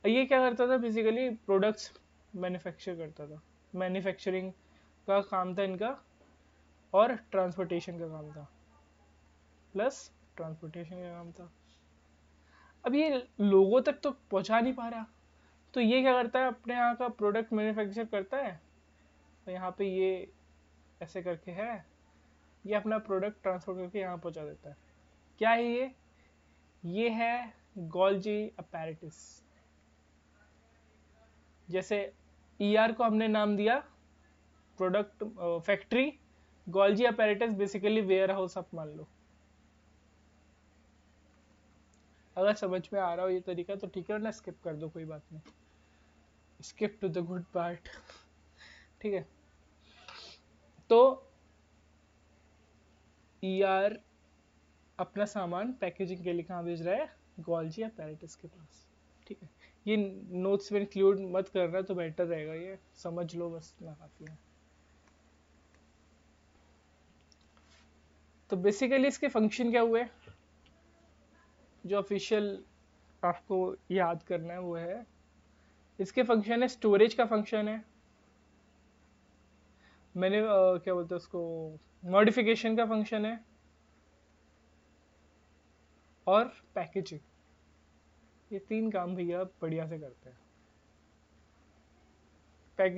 ये क्या करता था, बेसिकली प्रोडक्ट्स मैन्युफैक्चर करता था, मैन्युफैक्चरिंग का काम था इनका, और ट्रांसपोर्टेशन का काम था, प्लस ट्रांसपोर्टेशन का काम था। अब ये लोगों तक तो पहुंचा नहीं पा रहा, तो ये क्या करता है, अपने यहाँ का प्रोडक्ट मैन्युफैक्चर करता है, तो यहाँ पे ये ऐसे करके है, ये अपना प्रोडक्ट ट्रांसपोर्ट करके यहाँ पहुंचा देता है। क्या है ये है गोल्जी अपैरेटस। जैसे ईआर को हमने नाम दिया product factory, Golgi apparatus basically warehouse आप मान लो। अगर समझ में आ रहा हो ये तरीका तो ठीक है, ना स्किप कर दो, कोई बात नहीं, skip to the good part, ठीक है। तो ईआर अपना सामान पैकेजिंग के लिए कहाँ भेज रहा है, गोल्जी अपैरेटस के पास, ठीक है। ये नोट्स में इंक्लूड मत करना तो बेटर रहेगा, ये समझ लो बस ना, काफी है। तो बेसिकली इसके फंक्शन क्या हुए, जो ऑफिशियल आपको याद करना है वो है, इसके फंक्शन है स्टोरेज का फंक्शन है, मैंने क्या बोलते हैं उसको, मॉडिफिकेशन का फंक्शन है, और पैकेजिंग। ये तीन काम भैया बढ़िया से करते हैं।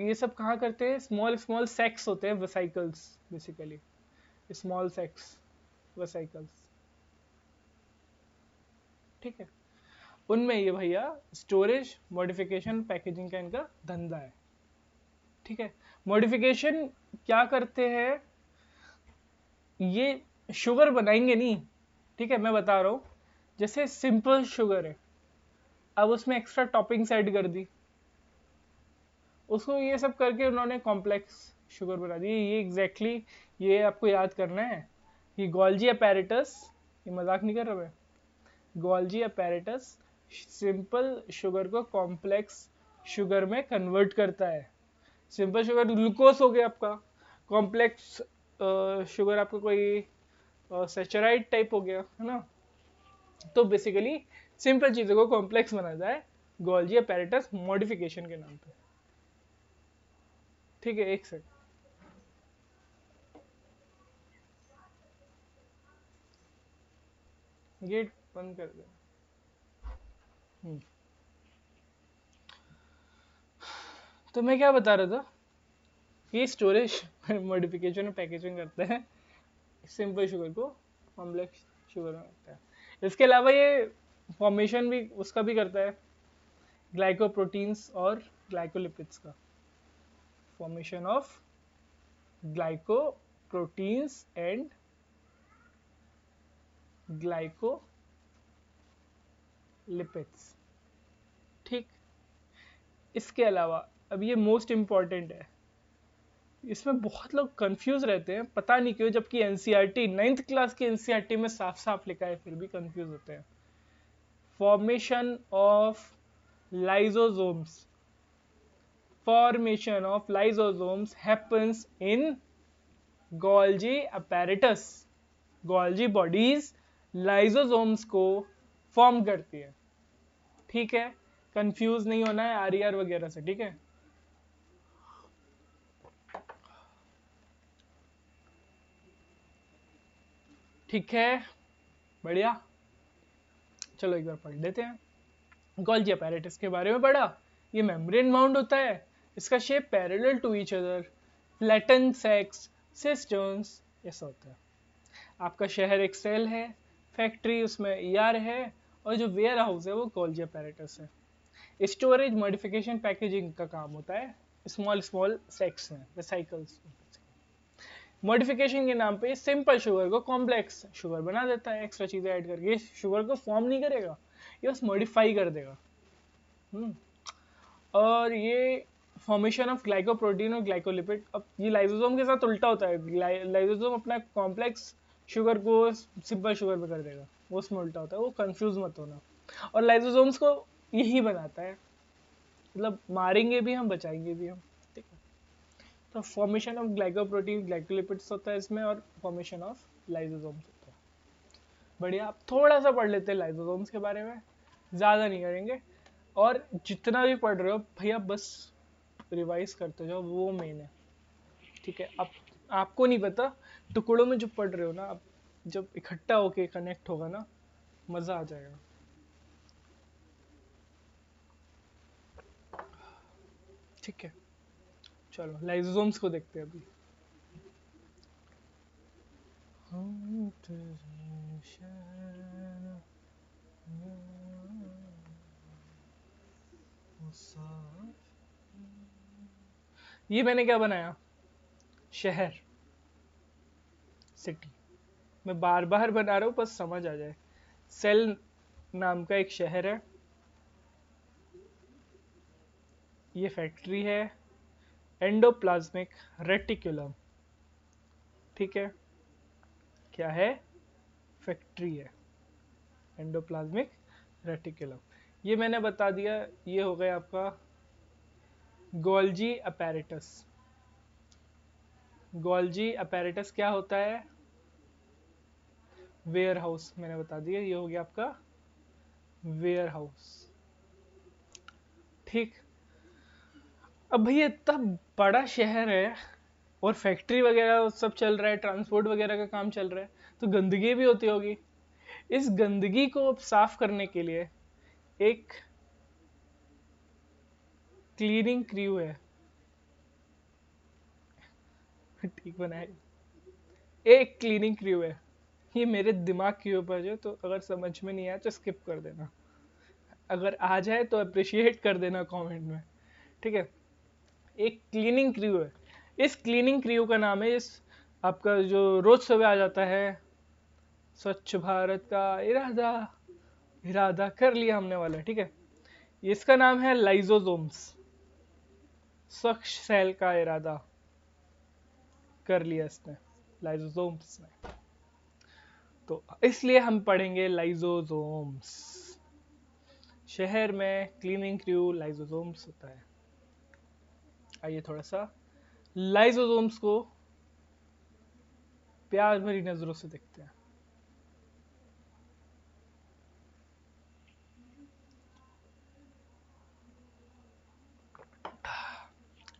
ये सब कहाँ करते हैं, स्मॉल स्मॉल सेक्स होते हैं, vesicles basically, small sex vesicles, ठीक है। उनमें ये भैया स्टोरेज मॉडिफिकेशन पैकेजिंग का इनका धंधा है, ठीक है। मॉडिफिकेशन क्या करते हैं, ये शुगर बनाएंगे नहीं, ठीक है, मैं बता रहा हूँ। जैसे सिंपल शुगर है, अब उसमें एक्स्ट्रा टॉपिंग्स ऐड कर दी, उसको ये सब करके उन्होंने कॉम्प्लेक्स शुगर बना दी। ये एग्जैक्टली ये आपको याद करना है कि गोल्जी अपैरेटस, ये मजाक नहीं कर रहा मैं, गोल्जी अपैरेटस सिंपल शुगर को कॉम्प्लेक्स शुगर में कन्वर्ट करता है। सिंपल शुगर ग्लूकोज हो गया आपका, कॉम्प्लेक्स शुगर आपका कोई सैचराइड टाइप हो गया, है ना। तो बेसिकली सिंपल चीजों को कॉम्प्लेक्स बनाता है गोल्जी अपैरेटस मॉडिफिकेशन के नाम पे, ठीक है। एक सेकंड, गेट बंद कर दे। हम्म, तो मैं क्या बता रहा था, ये स्टोरेज मॉडिफिकेशन और पैकेजिंग करते हैं सिंपल शुगर को कॉम्प्लेक्स शुगर में करता है। इसके अलावा ये फॉर्मेशन भी उसका भी करता है, ग्लाइकोप्रोटीन्स और ग्लाइकोलिपिड्स का formation of glycoproteins and glycolipids, ठीक। इसके अलावा अब ये मोस्ट इंपॉर्टेंट है, इसमें बहुत लोग कंफ्यूज रहते हैं, पता नहीं क्यों, जबकि एनसीईआरटी 9th क्लास की एनसीईआरटी में साफ साफ लिखा है, फिर भी कंफ्यूज होते हैं। Formation of lysosomes, formation of lysosomes happens in Golgi apparatus, Golgi bodies lysosomes को फॉर्म करती है, ठीक है। कंफ्यूज नहीं होना है आर वगैरह से, ठीक है। ठीक है, बढ़िया। चलो एक बार पढ़ लेते हैं। गोल्जी अपैरेटस के बारे में पढ़ा, ये मेम्ब्रेन माउंट होता है, इसका shape parallel to each other, flatten sacs cisterns, ऐसा होता है। आपका शहर एक सेल है, फैक्ट्री उसमें ईआर है, और जो वेयर हाउस है वो गोल्जी अपैरेटस है। स्टोरेज मॉडिफिकेशन पैकेजिंग का काम होता है स्मॉल स्मॉल सेक्स में, वेसाइकल्स। मॉडिफिकेशन के नाम पे सिंपल शुगर को कॉम्प्लेक्स शुगर बना देता है, एक्स्ट्रा चीजें ऐड करके। ये शुगर को फॉर्म नहीं करेगा, ये बस मॉडिफाई कर देगा। और ये फॉर्मेशन ऑफ ग्लाइकोप्रोटीन और ग्लाइकोलिपिड, अब ये लाइसोसोम के साथ उल्टा होता है। लाइसोसोम अपना कॉम्प्लेक्स शुगर को सिंपल शुगर में कर देगा, वो उसमें उल्टा होता है, वो कंफ्यूज मत होना। और लाइसोसोम्स को यही बनाता है, मतलब मारेंगे भी हम, बचाएंगे भी हम, ठीक है। तो फॉर्मेशन ऑफ ग्लाइकोप्रोटीन ग्लाइकोलिपिड्स होता है इसमें, और फॉर्मेशन ऑफ लाइसोसोम्स होता है। बढ़िया, आप थोड़ा सा पढ़ लेते हैं लाइसोसोम्स के बारे में, ज़्यादा नहीं करेंगे। और जितना भी पढ़ रहे हो भैया बस रिवाइज करते जाओ, वो मेन है, ठीक है। अब आपको नहीं पता, टुकड़ों में जो पढ़ रहे हो ना, अब जब इकट्ठा होके कनेक्ट होगा ना, मज़ा आ जाएगा, ठीक है। चलो लाइसोसोम्स को देखते हैं अभी। ये मैंने क्या बनाया, शहर, सिटी। मैं बार बार बना रहा हूँ, बस समझ आ जाए। सेल नाम का एक शहर है, ये फैक्ट्री है, एंडोप्लाज्मिक रेटिकुलम, ठीक है। क्या है, फैक्ट्री है, एंडोप्लाज्मिक रेटिकुलम। ये मैंने बता दिया, ये हो गया आपका गोल्जी अपैरेटस। गोल्जी अपैरेटस क्या होता है? वेयर हाउस, मैंने बता दिया, ये हो गया आपका वेयर हाउस। ठीक। अब भैया इतना बड़ा शहर है और फैक्ट्री वगैरह सब चल रहा है, ट्रांसपोर्ट वगैरह का काम चल रहा है, तो गंदगी भी होती होगी। इस गंदगी को साफ करने के लिए एक क्लीनिंग क्रू है। ठीक बनाए। एक क्लीनिंग क्रू है। ये मेरे दिमाग के ऊपर है, तो अगर समझ में नहीं आया तो स्किप कर देना, अगर आ जाए तो अप्रिशिएट कर देना कमेंट में। ठीक है। एक क्लीनिंग क्रू है। इस क्लीनिंग क्रू का नाम है, इस आपका जो रोज सुबह आ जाता है, स्वच्छ भारत का इरादा, इरादा कर लिया हमने वाला, ठीक है। इसका नाम है लाइजोसोम्स। स्वच्छ सेल का इरादा कर लिया इसने, लाइजोसोम्स ने। तो इसलिए हम पढ़ेंगे लाइजोसोम्स। शहर में क्लीनिंग क्रू लाइजोसोम्स होता है। आइए थोड़ा सा लाइजोसोम्स को प्यार भरी नजरों से देखते हैं।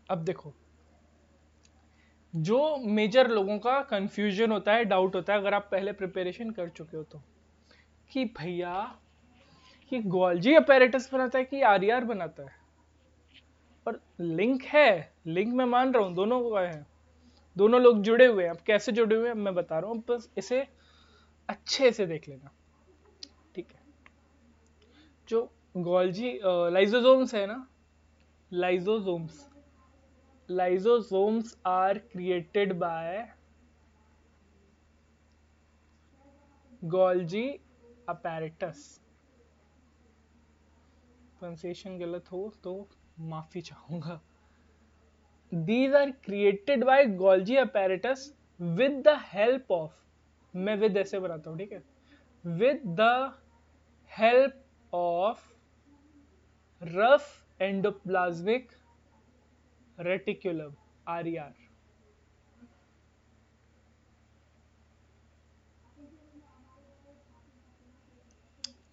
अब देखो, जो मेजर लोगों का कंफ्यूजन होता है, डाउट होता है, अगर आप पहले प्रिपरेशन कर चुके हो तो, कि भैया कि गोल्जी अपैरेटस बनाता है कि आरईआर बनाता है। और लिंक है, लिंक मैं मान रहा हूं दोनों का है, दोनों लोग जुड़े हुए हैं। अब कैसे जुड़े हुए हैं मैं बता रहा हूं, बस इसे अच्छे से देख लेना। ठीक है। जो गोल्जी लाइजोसोम्स है ना, lysosomes, lysosomes are created by Golgi apparatus. Pronunciation गलत हो तो माफी चाहूंगा। These are created by Golgi apparatus with the help of, मैं with ऐसे बनाता हूँ, ठीक है, with the help of rough endoplasmic reticulum, RER.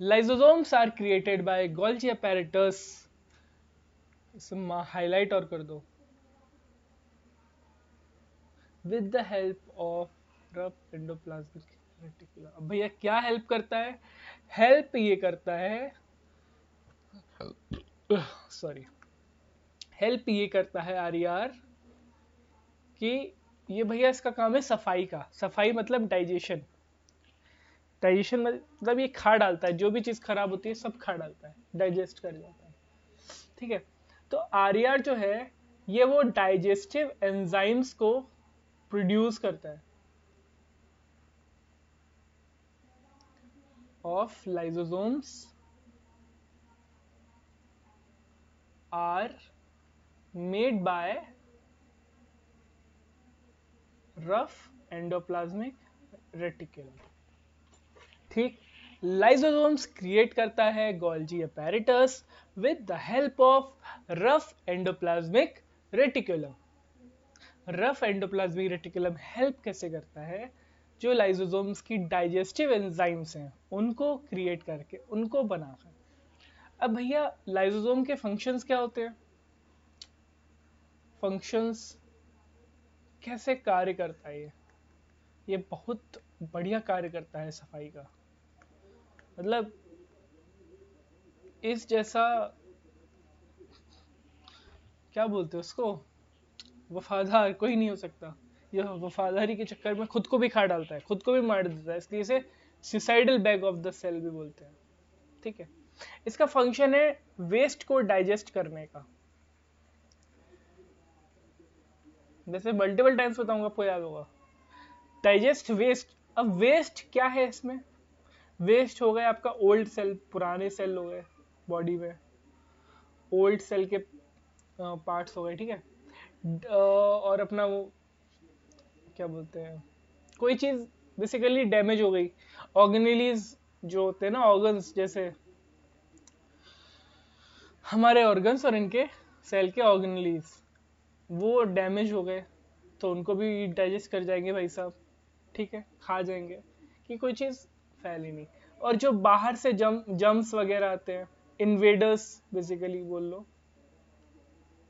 Lysosomes are created by Golgi apparatus, इसे हाईलाइट और कर दो, with the help of rough endoplasmic reticulum। अब भैया क्या हेल्प करता है? हेल्प ये करता है, सॉरी, हेल्प ये करता है आरईआर कि ये भैया इसका काम है सफाई का। सफाई मतलब डाइजेशन। डाइजेशन मतलब ये खा डालता है, जो भी चीज़ खराब होती है सब खा डालता है, डाइजेस्ट कर जाता है। ठीक है। तो आरईआर जो है ये वो डाइजेस्टिव एंजाइम्स को प्रोड्यूस करता है of lysosomes are made by rough endoplasmic reticulum. ठीक। लाइसोसोम्स क्रिएट करता है Golgi apparatus with the help of rough endoplasmic reticulum. Rough endoplasmic reticulum help कैसे करता है? जो लाइसोसोम्स की डाइजेस्टिव एंजाइम्स हैं उनको क्रिएट करके, उनको बनाकर। अब भैया लाइसोसोम के फंक्शंस क्या होते हैं? फंक्शंस कैसे कार्य करता है ये बहुत बढ़िया कार्य करता है सफाई का। मतलब इस जैसा, क्या बोलते हैं उसको, वफादार कोई नहीं हो सकता। यह वफादारी के चक्कर में खुद को भी खा डालता है, खुद को भी मार देता है, इसलिए इसे suicidal bag of the cell भी बोलते हैं। ठीक है। इसका फंक्शन है वेस्ट को डाइजेस्ट करने का। जैसे मल्टीपल टाइम्स बताऊंगा आपको याद होगा, डाइजेस्ट वेस्ट। अब वेस्ट क्या है इसमें? वेस्ट हो गए आपका ओल्ड सेल, पुराने सेल हो गए बॉडी में, ओल्ड सेल के पार्ट्स हो गए, ठीक है। और अपना वो क्या बोलते हैं, कोई चीज बेसिकली डैमेज हो गई, ऑर्गेनेलीज जो होते हैं ना, ऑर्गन्स, जैसे हमारे ऑर्गन्स और इनके सेल के ऑर्गेनलीज वो डैमेज हो गए तो उनको भी डाइजेस्ट कर जाएंगे भाई साहब, ठीक है, खा जाएंगे कि कोई चीज़ फैली नहीं। और जो बाहर से जम्स वगैरह आते हैं, इन्वेडर्स बेसिकली बोल लो,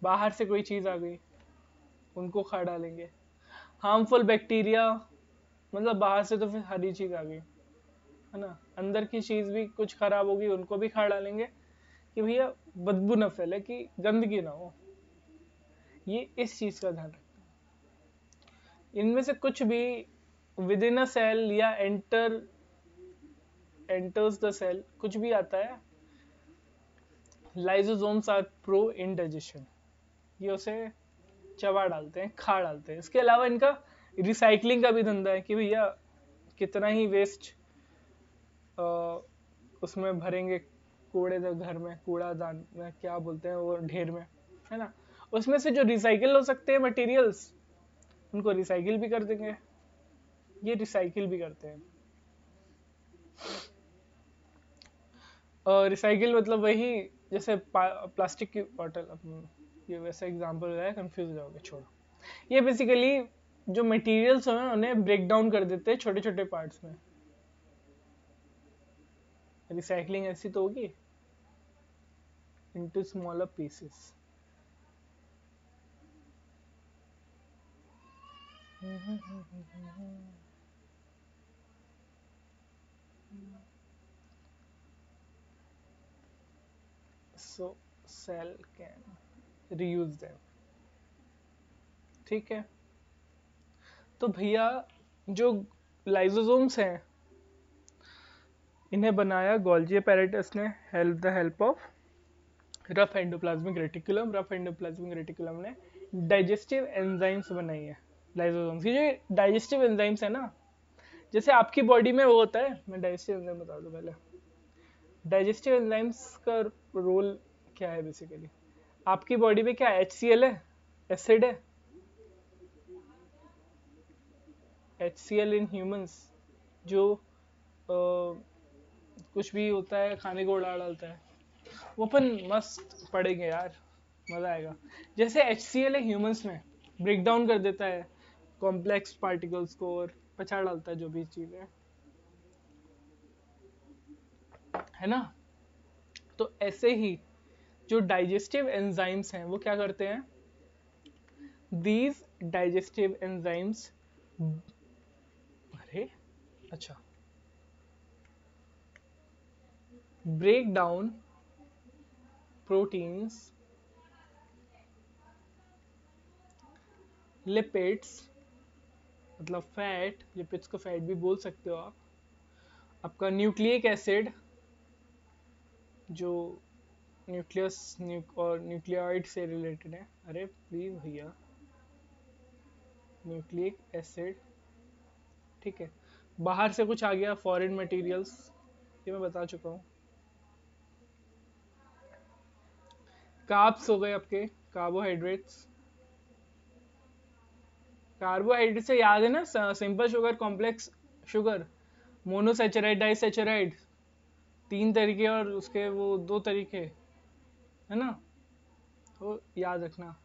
बाहर से कोई चीज़ आ गई उनको खा डालेंगे। हार्मफुल बैक्टीरिया, मतलब बाहर से तो फिर हरी चीज़ आ गई है ना, अंदर की चीज़ भी कुछ खराब होगी उनको भी खा डालेंगे कि भैया बदबू ना फैले, कि गंदगी ना हो। ये इस चीज़ का ध्यान रखना। इनमें से कुछ भी विद इन अ सेल या एंटर्स द सेल, कुछ भी आता है, lysosomes are pro in digestion, ये उसे चबा डालते हैं, खा डालते हैं। इसके अलावा इनका रिसाइकलिंग का भी धंधा है कि भैया कितना ही वेस्ट उसमें भरेंगे, कूड़े घर में, कूड़ादान में क्या बोलते हैं वो, ढेर में, है ना, उसमें से जो रिसाइकिल हो सकते हैं मटेरियल्स उनको रिसाइकिल भी कर देंगे। ये रिसाइकिल भी करते हैं। रिसाइकिल मतलब वही, जैसे प्लास्टिक की बॉटल, ये वैसा एग्जांपल है, कंफ्यूज हो जाओगे, छोड़ो। ये बेसिकली जो मटेरियल्स हैं उन्हें ब्रेक डाउन कर देते हैं छोटे छोटे पार्ट्स में। रिसाइकलिंग ऐसी तो होगी, into smaller pieces. So cell can reuse them, ठीक है। तो भैया जो लाइसोसोम्स हैं इन्हें बनाया गोल्जी एपेरेटस ने help of rough endoplasmic reticulum. Rough endoplasmic reticulum ने डाइजेस्टिव एंजाइम्स बनाई है लाइसोसोम्स की। जो डाइजेस्टिव एंजाइम्स है ना, जैसे आपकी बॉडी में वो होता है, मैं डाइजेस्टिव एंजाइम बता दूं पहले। डाइजेस्टिव एंजाइम्स का रोल क्या है बेसिकली, आपकी बॉडी में क्या HCl है, एसिड है, HCl इन ह्यूमंस, जो कुछ भी होता है खाने को उड़ा डालता है, वो अपन मस्त पढ़ेंगे यार, मजा आएगा। जैसे HCl है ह्यूमंस में, ब्रेक डाउन कर देता है कॉम्प्लेक्स पार्टिकल्स को और पछाड़ डालता है जो भी चीज़ है ना। तो ऐसे ही जो डाइजेस्टिव एंजाइम्स हैं वो क्या करते हैं, दीज डाइजेस्टिव एंजाइम्स, अरे अच्छा, ब्रेक डाउन प्रोटीन्स, लिपिड्स, मतलब फैट, लिपिड्स को फैट भी बोल सकते हो आप, आपका न्यूक्लिक एसिड जो न्यूक्लियस और न्यूक्लियोइड से रिलेटेड है, अरे प्लीज भैया, न्यूक्लिक एसिड, ठीक है। बाहर से कुछ आ गया, फॉरेन मटेरियल्स, ये मैं बता चुका हूँ। कार्ब्स हो गए आपके, कार्बोहाइड्रेट्स। कार्बोहाइड्रेट से याद है ना, simple sugar, complex sugar, monosaccharide, डाइसेचराइड, 3 तरीके और उसके वो 2 तरीके, है ना, तो याद रखना।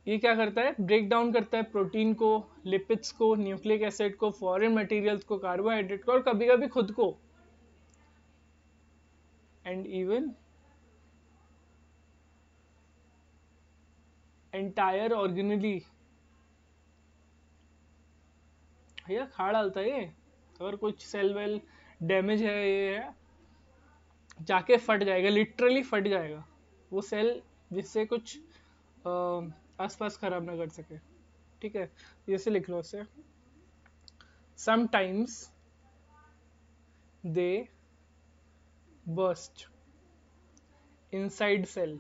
ये क्या करता है, ब्रेक डाउन करता है प्रोटीन को, लिपिड्स को, न्यूक्लिक एसिड को, फॉरेन मटेरियल्स को, कार्बोहाइड्रेट को, और कभी कभी खुद को, एंड इवन एंटायर ऑर्गेनली। भैया खा डालता है ये, अगर कुछ सेल वेल डैमेज है, ये है, जाके फट जाएगा, लिटरली फट जाएगा वो सेल, जिससे कुछ आसपास खराब ना कर सके, ठीक है। जैसे लिख लो उसे, sometimes they burst inside cell,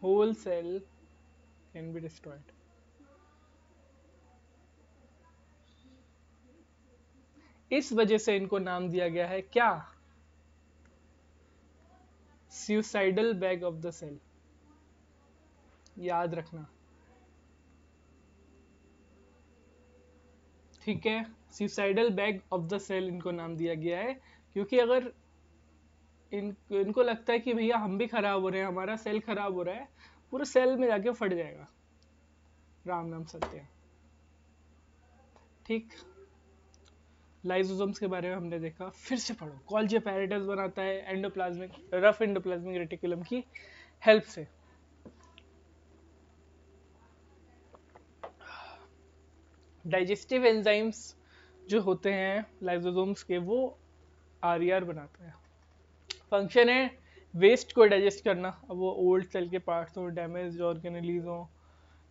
whole cell can be destroyed. इस वजह से इनको नाम दिया गया है क्या, suicidal bag of the cell, याद रखना, ठीक है। Suicidal bag of the cell इनको नाम दिया गया है, क्योंकि अगर इनको लगता है कि भैया हम भी खराब हो रहे हैं, हमारा सेल खराब हो रहा है, पूरे सेल में जाके फट जाएगा। राम नाम सत्य। ठीक, लाइसोसोम्स के बारे में हमने देखा, फिर से पढ़ो। गोल्गी अपैरेटस बनाता है एंडोप्लाज्मिक रफ एंडोप्लाज्मिक रेटिकुलम की हेल्प से। डाइजेस्टिव एंजाइम्स जो होते हैं लाइसोसोम्स के, वो आरईआर बनाता है। फंक्शन है वेस्ट को डाइजेस्ट करना। अब वो ओल्ड सेल के पार्ट्स हो, डैमेज ऑर्गेनेलीज हो,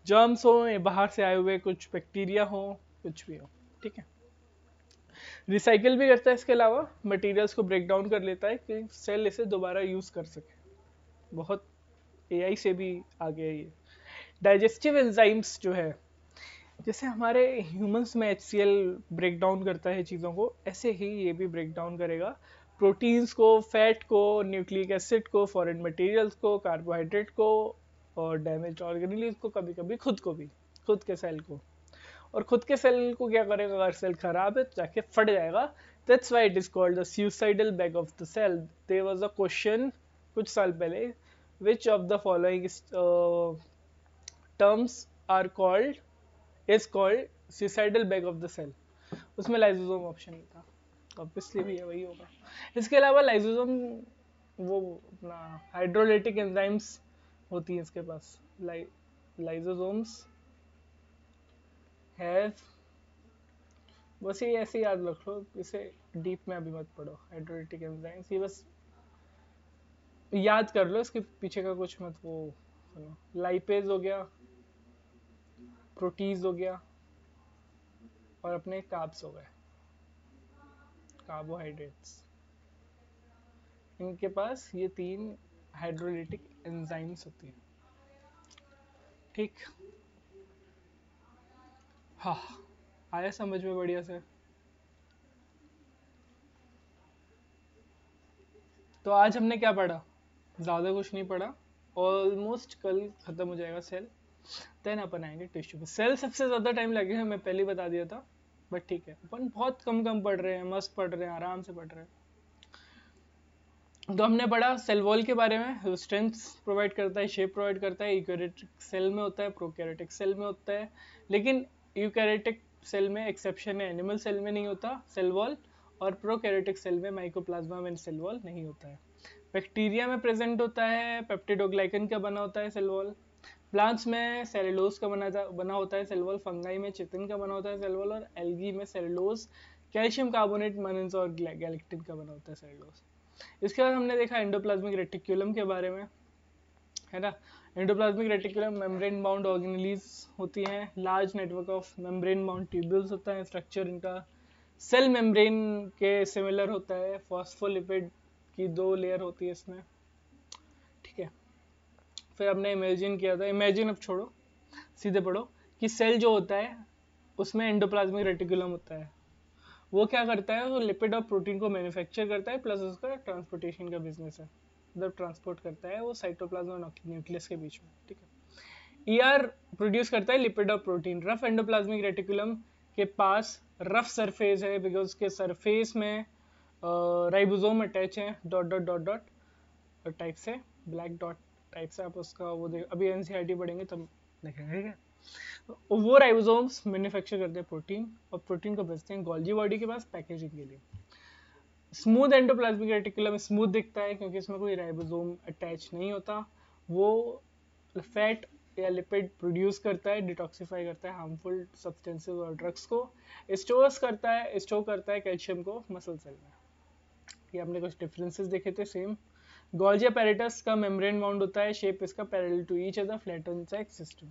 जर्म्स हो, या बाहर से आए हुए कुछ बैक्टीरिया हो, कुछ भी हो, ठीक है। रिसाइकिल भी करता है, इसके अलावा मटेरियल्स को ब्रेक डाउन कर लेता है कि सेल इसे दोबारा यूज कर सके। बहुत एआई से भी आगे है ये। डाइजेस्टिव एंजाइम्स जो है, जैसे हमारे ह्यूमंस में HCl ब्रेक डाउन करता है चीज़ों को, ऐसे ही ये भी ब्रेक डाउन करेगा प्रोटीन्स को, फैट को, न्यूक्लिक एसिड को, फॉरेन मटेरियल्स को, कार्बोहाइड्रेट को, और डैमेज ऑर्गेनेल्स को, कभी कभी खुद को भी, खुद के सेल को। और खुद के सेल को क्या करेगा, अगर सेल खराब है तो जाके फट जाएगा। That's why it is called the suicidal bag of the cell. There was a question कुछ साल पहले, which of the following terms are called is called suicidal bag of the cell. उसमें लाइसोसोम ऑप्शन नहीं था, obviously भैया वही होगा। इसके अलावा लाइसोसोम वो अपना हाइड्रोलाइटिक एंजाइम्स होती है इसके पास। लाइसोसोम्स हैव, बस ये ऐसे याद रख लो, इसे डीप में अभी मत पढ़ो। हाइड्रोलाइटिक एंजाइम्स ये बस याद कर लो, इसके पीछे का कुछ मत वो सुनो। लाइपेज हो गया, प्रोटीज हो गया, और अपने कार्ब्स हो गए, कार्बोहाइड्रेट्स। इनके पास ये 3 हाइड्रोलाइटिक एंजाइम्स होती है। ठीक, हाँ, आया समझ में बढ़िया से। तो आज हमने क्या पढ़ा, ज़्यादा कुछ नहीं पढ़ा, ऑलमोस्ट कल खत्म हो जाएगा सेल, देन अपन आएंगे टिश्यू पे। सेल सबसे ज़्यादा टाइम लगेगा, मैं पहले ही बता दिया था, बट ठीक है, अपन बहुत कम कम पढ़ रहे हैं, मस्त पढ़ रहे हैं, आराम से पढ़ रहे हैं। तो हमने पढ़ा सेल वॉल के बारे में, स्ट्रेंथ प्रोवाइड करता है, शेप प्रोवाइड करता है, यूकैरियोटिक सेल में होता है, प्रोकैरियोटिक सेल में होता है, लेकिन यूकैरियोटिक सेल में एक्सेप्शन है, एनिमल सेल में नहीं होता सेल वॉल, और प्रोकैरियोटिक सेल में माइकोप्लाज्मा में सेल वॉल नहीं होता है। बैक्टीरिया में प्रेजेंट होता है, पेप्टिडोग्लाइकन का बना होता है सेल वॉल। प्लांट्स में सेलुलोज का बना होता है सेल वॉल, फंगाई में चिटिन का बना होता है सेल वॉल, और एल्गी में सेलुलोज, कैल्शियम कार्बोनेट, मैग्नीज और गैलेक्टिन का बना होता है सेलुलोज। इसके बाद हमने देखा एंडोप्लाज्मिक रेटिकुलम के बारे में, है ना। Endoplasmic reticulum membrane bound organelles होती हैं, large network of membrane bound tubules होता है, स्ट्रक्चर इनका सेल मेम्ब्रेन के सिमिलर होता है, फॉस्फोलिपिड की 2 लेयर होती है इसमें, ठीक है। फिर हमने इमेजिन किया था, इमेजिन अब छोड़ो, सीधे पढ़ो कि सेल जो होता है उसमें एंडोप्लाज्मिक रेटिकुलम होता है, वो क्या करता है, वो लिपिड और प्रोटीन को मैन्युफैक्चर करता है, प्लस उसका ट्रांसपोर्टेशन का बिजनेस है, मतलब ट्रांसपोर्ट करता है वो साइटोप्लाज्म और न्यूक्लियस के बीच में, ठीक है। ईआर प्रोड्यूस करता है लिपिड और प्रोटीन। रफ एंडोप्लाज्मिक रेटिकुलम के पास रफ सरफेस है, बिकॉज उसके सरफेस में राइबोसोम अटैच है, dot dot dot dot type से, ब्लैक डॉट टाइप से। आप उसका वो देख, अभी एनसीईआरटी पढ़ेंगे तब देखेंगे, ठीक है। वो राइबोसोम्स मैन्युफैक्चर करते हैं प्रोटीन, और प्रोटीन को भेजते हैं गोल्गी बॉडी के पास पैकेजिंग के लिए। स्मूथ एंडोप्लाज्मिक रेटिकुलम स्मूथ दिखता है क्योंकि इसमें कोई राइबोसोम अटैच नहीं होता। वो फैट या लिपिड प्रोड्यूस करता है, डिटॉक्सिफाई करता है हार्मफुल सब्सटेंसेस और ड्रग्स को, स्टोर करता है कैल्शियम को मसल सेल में। ये हमने कुछ डिफरेंसेस देखे थे सेम। गोल्गी अपैरेटस का मेम्ब्रेन बाउंड होता है, शेप इसका parallel to each other, flatten सा एक सिस्टम,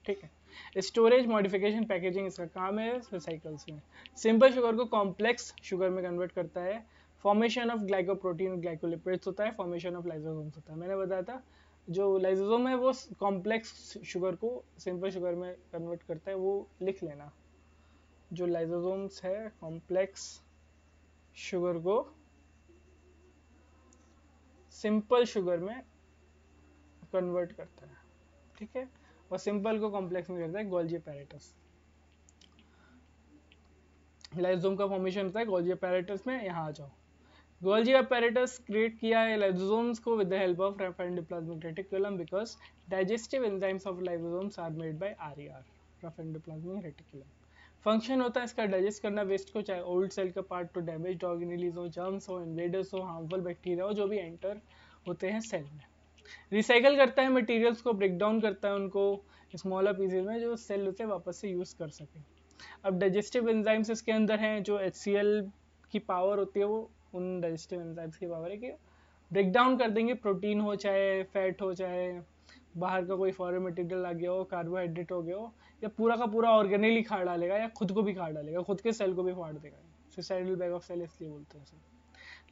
ठीक है। स्टोरेज, मॉडिफिकेशन, पैकेजिंग इसका काम है रिसाइकल्स में। सिंपल शुगर को कॉम्प्लेक्स शुगर में कन्वर्ट करता है। फॉर्मेशन ऑफ ग्लाइकोप्रोटीन और ग्लाइकोलिपिड्स होता है, फॉर्मेशन ऑफ लाइसोसोम्स होता है। मैंने बताया था जो लाइसोसोम है वो कॉम्प्लेक्स शुगर को सिंपल शुगर में कन्वर्ट करता है, वो लिख लेना। जो लाइसोसोम्स है कॉम्प्लेक्स शुगर को सिंपल शुगर में कन्वर्ट करता है, ठीक है, और सिंपल को कॉम्प्लेक्स में करता है गोल्गी अपैरेटस। लाइसोसोम का फॉर्मेशन होता है गोल्गी अपैरेटस में। यहाँ आ जाओ, गोल्जी apparatus क्रिएट किया है लाइसोसोम्स को with the help of rough endoplasmic reticulum because digestive enzymes of lysosomes are made by RER, rough endoplasmic reticulum. Function होता है इसका डाइजेस्ट करना वेस्ट को, चाहे ओल्ड सेल का पार्ट तो डैमेज ऑर्गेनेलिज हो, जर्म्स हो, इन्वेडर्स हो, हार्मफुल बैक्टीरिया हो, जो भी एंटर होते हैं सेल में। रिसाइकल करता है मटेरियल्स को, ब्रेक डाउन करता है उनको स्मॉलर पीसेज में जो सेल उसे वापस से यूज कर सके। अब डाइजेस्टिव एंजाइम्स इसके अंदर हैं, जो HCl की पावर होती है वो उन डाइजेस्टिव एंजाइम्स की पावर है कि ब्रेक डाउन कर देंगे, प्रोटीन हो चाहे फैट हो चाहे बाहर का कोई फॉरेन मटेरियल आ गया हो, कार्बोहाइड्रेट हो गया हो, या पूरा का पूरा ऑर्गेनेल ही खा डालेगा या खुद को भी खा डालेगा, खुद के सेल को भी फाड़ देगा। सुसाइडल बैग ऑफ सेल इसलिए बोलते हैं उसे।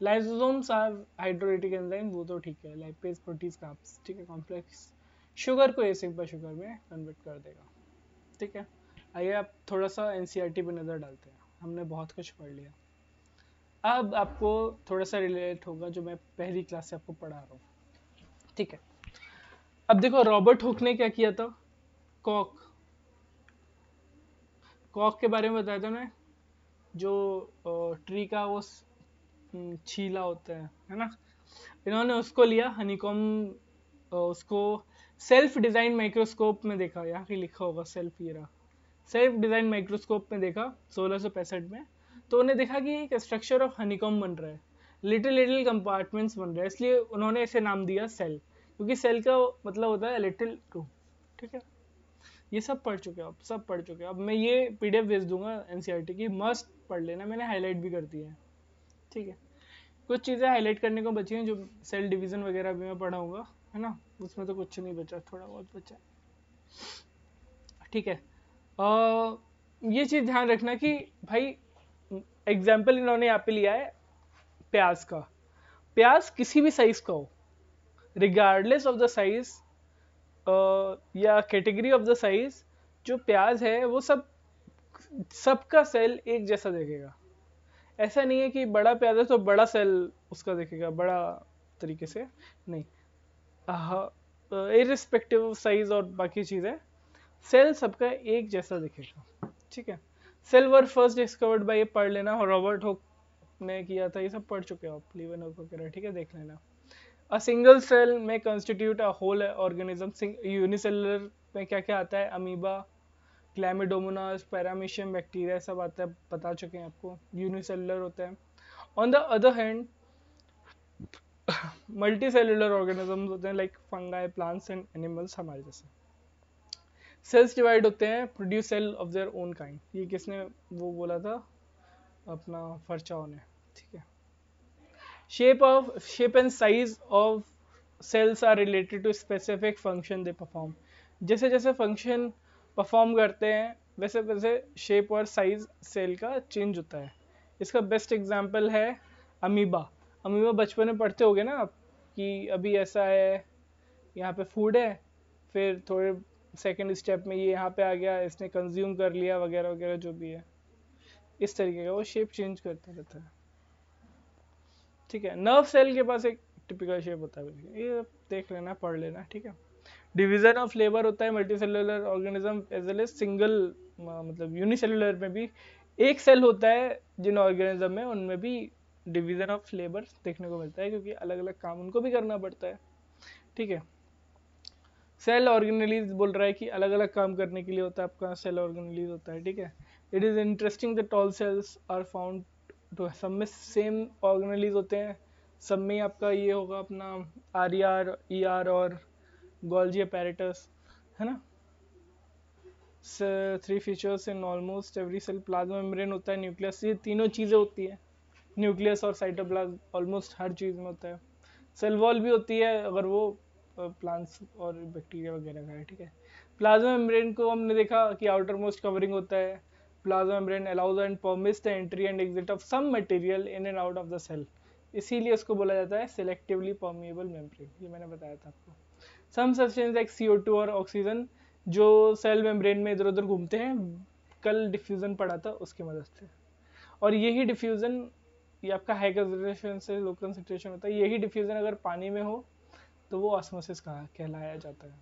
लाइसोसोम्स आर हाइड्रोलिटिक एंजाइम, वो तो ठीक है, लाइपेज प्रोटीज कार्ब्स, ठीक है, कॉम्प्लेक्स शुगर को ए सिंपल शुगर में कन्वर्ट कर देगा। ठीक है, आइए आप थोड़ा सा एनसीईआरटी पे नज़र डालते हैं, हमने बहुत कुछ पढ़ लिया। अब आपको थोड़ा सा रिलेट होगा जो मैं पहली क्लास से आपको पढ़ा रहा हूँ। ठीक है, अब देखो रॉबर्ट हुक ने क्या किया था, कॉक कॉक के बारे में बताया था ना, जो ट्री का वो छीला होता है ना, इन्होंने उसको लिया हनीकॉम, उसको सेल्फ डिजाइन माइक्रोस्कोप में देखा, यहाँ की लिखा होगा सेल्फ, ये रहा, सेल्फ डिजाइन माइक्रोस्कोप में देखा 1665 में। तो उन्हें देखा कि एक स्ट्रक्चर ऑफ हनीकॉम बन रहा है, लिटिल लिटिल कंपार्टमेंट्स बन रहे हैं, इसलिए उन्होंने इसे नाम दिया सेल, क्योंकि सेल का मतलब होता है लिटिल रूम। ठीक है, ये सब पढ़ चुके हो आप, सब पढ़ चुके हो। अब मैं ये PDF भेज दूंगा एनसीईआरटी की, मस्ट पढ़ लेना, मैंने हाईलाइट भी कर दिया है। ठीक है, कुछ चीज़ें हाईलाइट करने को बची हैं, जो सेल डिवीजन वगैरह भी मैं पढ़ाऊंगा, है ना, उसमें तो कुछ नहीं बचा, थोड़ा बहुत बचा। ठीक है, ये चीज़ ध्यान रखना कि भाई एग्जाम्पल इन्होंने यहाँ पे लिया है प्याज का, प्याज किसी भी साइज का हो, रिगार्डलेस ऑफ द साइज या कैटेगरी ऑफ द साइज, जो प्याज है वो सबका सेल एक जैसा देखेगा। ऐसा नहीं है कि बड़ा प्याज है तो बड़ा सेल उसका देखेगा बड़ा तरीके से, नहीं, इरिस्पेक्टिव ऑफ साइज और बाकी चीज़ें, सेल सबका एक जैसा दिखेगा। ठीक है, cell were first discovered by, ये पढ़ लेना, रॉबर्ट हुक ने किया था, ये सब पढ़ चुके हो आप, लीवेनहुक वगैरह, ठीक है, देख लेना। अ सिंगल सेल में constitute a whole organism, unicellular में क्या क्या आता है, अमीबा, क्लैमिडोमोनास, पैरामीशियम बैक्टीरिया, सब आता है, बता चुके हैं आपको, यूनिसेलुलर होता है। On the other hand multicellular organism होते हैं, like fungi, plants and animals, हमारे जैसे। सेल्स डिवाइड होते हैं, produce cell of their own kind, ये किसने वो बोला था, अपना फर्चाओ ने। ठीक है, shape and size of cells are related to specific function they perform, जैसे जैसे फंक्शन परफॉर्म करते हैं वैसे वैसे शेप और साइज सेल का चेंज होता है। इसका बेस्ट एग्जांपल है अमीबा। अमीबा बचपन में पढ़ते होगे ना आप, कि अभी ऐसा है, यहाँ पे फूड है, फिर थोड़े सेकंड स्टेप में ये यहाँ पे आ गया, इसने कंज्यूम कर लिया वगैरह वगैरह, जो भी है इस तरीके का वो शेप चेंज करता रहता है। ठीक है, नर्व सेल के पास एक टिपिकल शेप होता है, ये देख लेना, पढ़ लेना। ठीक है, डिवीजन ऑफ लेबर होता है multicellular organism as well as single, मतलब यूनिसेलुलर में भी एक सेल होता है, जिन ऑर्गेनिज्म में उनमें भी डिवीजन ऑफ लेबर देखने को मिलता है, क्योंकि अलग अलग काम उनको भी करना पड़ता है। ठीक है, सेल ऑर्गेनेलीज बोल रहा है कि अलग अलग काम करने के लिए होता है, आपका सेल ऑर्गेनेलीज होता है। ठीक है, it is interesting that all cells are found to, सब में सेम ऑर्गेनेलीज होते हैं, सब में आपका ये होगा अपना RER, ER और गोल्जी अपैरेटस, है ना। 3 features in almost every cell, plasma membrane होता है, न्यूक्लियस, ये तीनों चीज़ें होती है, न्यूक्लियस और साइटोप्लाज्म ऑलमोस्ट हर चीज़ में होता है। सेल वॉल भी होती है अगर वो प्लांट्स और बैक्टीरिया वगैरह का है। ठीक है, प्लाज्मा मेम्ब्रेन को हमने देखा कि आउटर मोस्ट कवरिंग होता है, plasma membrane allows and permits the entry and exit of some material in and out of the cell, इसीलिए उसको बोला जाता है सिलेक्टिवली परमिएबल मेम्ब्रेन, ये मैंने बताया था आपको। सम सब्सटेंस लाइक CO2 और ऑक्सीजन जो सेल मेम्ब्रेन में इधर उधर घूमते हैं, कल डिफ्यूजन पढ़ा था उसकी मदद से, और यही डिफ्यूजन, ये आपका हाई कंसंट्रेशन से लो कंसंट्रेशन होता है, यही डिफ्यूजन अगर पानी में हो तो वो ऑस्मोसिस कहलाया जाता है।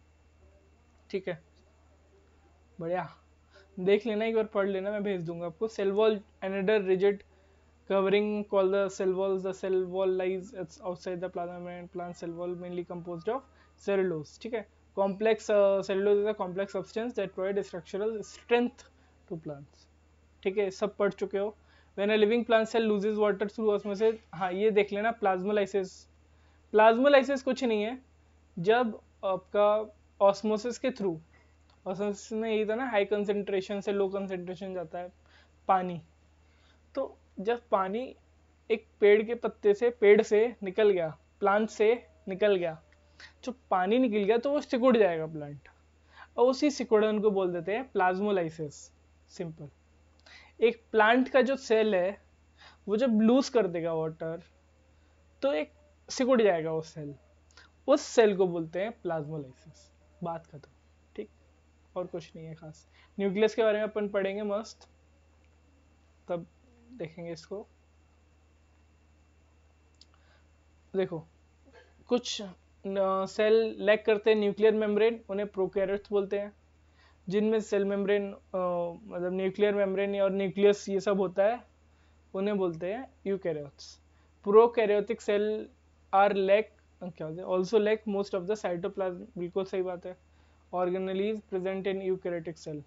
ठीक है, बढ़िया, देख लेना, एक बार पढ़ लेना, मैं भेज दूंगा आपको। Cell wall another rigid covering called the cell walls. The cell wall lies it's outside the plasma membrane. Plant cell wall mainly composed of cellulose. ठीक है, complex cellulose is a complex substance that provide structural strength to plants. ठीक है, सब पढ़ चुके हो. When a living plant cell loses water through osmosis, हाँ ये देख लेना प्लाज्मोलाइसिस. प्लाज्मोलाइसिस कुछ नहीं है, जब आपका ऑस्मोसिस के थ्रू, ऑस्मोसिस में यही था ना, हाई कंसेंट्रेशन से लो कंसेंट्रेशन जाता है पानी. तो जब पानी एक पेड़ के पत्ते से, पेड़ से निकल गया, प्लांट से निकल गया, जो पानी निकल गया तो वो सिकुड़ जाएगा प्लांट, और उसी सिकुड़न को बोल देते हैं प्लाज्मोलाइसिस. सिंपल. एक प्लांट का जो सेल है वो जब लूज कर देगा वाटर तो एक सिकुड़ जाएगा वो सेल, उस सेल को बोलते हैं प्लाज्मोलाइसिस. बात खत्म. ठीक, और कुछ नहीं है खास. न्यूक्लियस के बारे में अपन पढ़ेंगे मस्त, तब देखेंगे इसको. देखो, कुछ सेल लैक करते हैं न्यूक्लियर मेम्ब्रेन, उन्हें प्रोकैरियोट्स बोलते हैं. जिनमें सेल मेम्ब्रेन मतलब न्यूक्लियर मेम्ब्रेन और न्यूक्लियस ये सब होता है, उन्हें बोलते हैं eukaryotes. Prokaryotic cell are lack, क्या होता है, also lack most of the cytoplasm. बिल्कुल सही बात है. Organelles present in eukaryotic cell.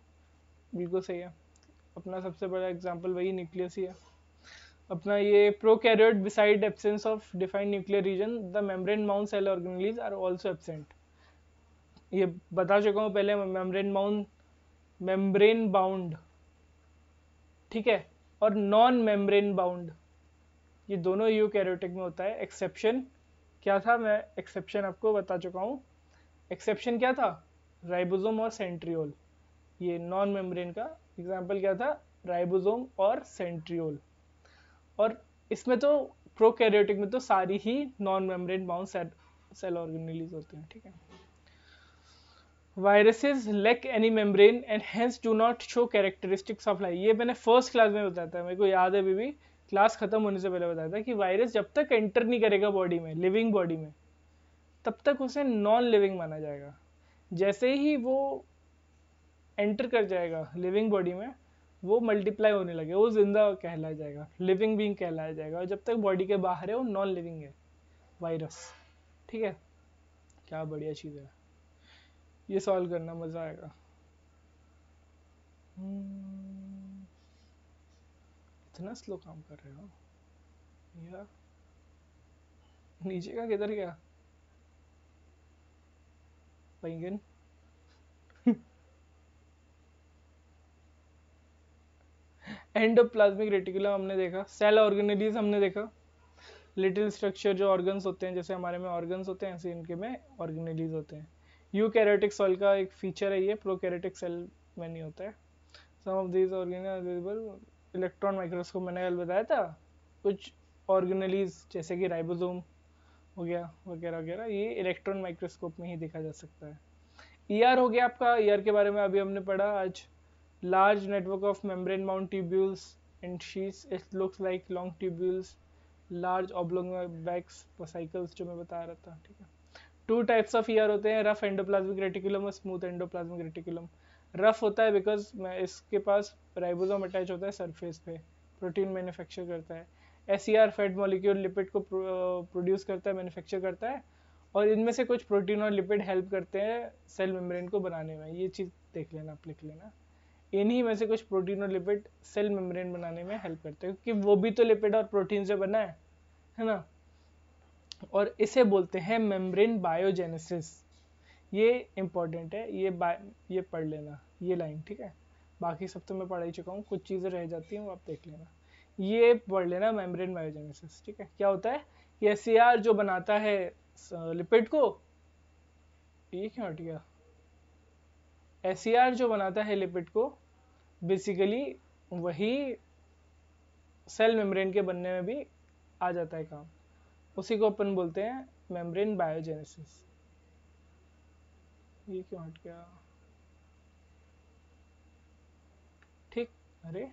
बिल्कुल सही है. अपना सबसे बड़ा एग्जांपल वही न्यूक्लियस ही है. अपना ये prokaryote beside absence of defined nuclear region the membrane bound cell organelles are also absent. ये बता चुका हूँ पहले. मेम्ब्रेन बाउंड, ठीक है, और नॉन मेम्ब्रेन बाउंड, ये दोनों यूकैरियोटिक में होता है. एक्सेप्शन क्या था, मैं एक्सेप्शन आपको बता चुका हूँ. एक्सेप्शन क्या था, राइबोसोम और सेंट्रियोल. ये नॉन मेम्ब्रेन का एग्जाम्पल क्या था, राइबोसोम और सेंट्रियोल. और इसमें तो प्रोकैरियोटिक में तो सारी ही non membrane bound cell organelles होते हैं. ठीक है. Viruses lack any membrane and hence do not show characteristics of life. ये मैंने फर्स्ट क्लास में बताया था, मेरे को याद है अभी भी, क्लास खत्म होने से पहले बताया था कि वायरस जब तक एंटर नहीं करेगा बॉडी में, लिविंग बॉडी में, तब तक उसे नॉन लिविंग माना जाएगा. जैसे ही वो एंटर कर जाएगा लिविंग बॉडी में, वो मल्टीप्लाई होने लगे, वो जिंदा कहलाया जाएगा, लिविंग बीइंग कहलाया जाएगा. और जब तक बॉडी के बाहर है वो नॉन लिविंग है वायरस. ठीक है, क्या बढ़िया चीज़ है. ये सॉल्व करना मजा आएगा. इतना स्लो काम कर रहे हो या नीचे का किधर गया पैंगन. एंडोप्लाज्मिक रेटिकुलम हमने देखा. सेल ऑर्गेनेलीज हमने देखा. लिटिल स्ट्रक्चर जो ऑर्गन्स होते हैं, जैसे हमारे में ऑर्गन्स होते हैं, ऐसे इनके में ऑर्गेनेलीज होते हैं. यूकैरियोटिक सेल का एक फीचर है ये, प्रोकैरियोटिक सेल में नहीं होता है. Some of these organelle visible electron microscope, मैंने कल बताया था. कुछ ऑर्गेनेलीज जैसे कि राइबोसोम हो गया वगैरह वगैरह, ये इलेक्ट्रॉन माइक्रोस्कोप में ही देखा जा सकता है. ईआर हो गया आपका. ईआर के बारे में अभी हमने पढ़ा आज. Large network of membrane mount tubules and sheets. It looks like long tubules, large oblong bags, vesicles जो मैं बता रहा था. ठीक है. टू टाइप्स ऑफ ईआर होते हैं, रफ एंडोप्लाज्मिक रेटिकुलम और स्मूथ एंडोप्लाज्मिक रेटिकुलम. रफ होता है बिकॉज इसके पास राइबोसोम अटैच होता है सरफेस पे, प्रोटीन मैन्युफैक्चर करता है. एसईआर फैट मॉलिक्यूल लिपिड को प्रोड्यूस करता है, मैन्युफैक्चर करता है, और इनमें से कुछ प्रोटीन और लिपिड हेल्प करते हैं सेल मेम्ब्रेन को बनाने में. ये चीज़ देख लेना, आप लिख लेना. इन्हीं में से कुछ प्रोटीन और लिपिड सेल मेम्ब्रेन बनाने में हेल्प करते हैं, क्योंकि वो भी तो लिपिड और प्रोटीन से बना है ना. और इसे बोलते हैं मेम्ब्रेन बायोजेनेसिस. ये इंपॉर्टेंट है, ये पढ़ लेना ये लाइन. ठीक है, बाकी सब तो मैं पढ़ ही चुका हूँ, कुछ चीज़ें रह जाती हैं वो आप देख लेना. ये पढ़ लेना मेम्ब्रेन बायोजेनेसिस. ठीक है. क्या होता है, ये एसईआर जो बनाता है लिपिड को, ये क्यों हट गया, एसईआर जो बनाता है लिपिड को, बेसिकली वही सेल मेम्ब्रेन के बनने में भी आ जाता है काम. उसी को अपन बोलते हैं मेम्ब्रेन बायोजेनेसिस. ये क्यों हट गया, ठीक. अरे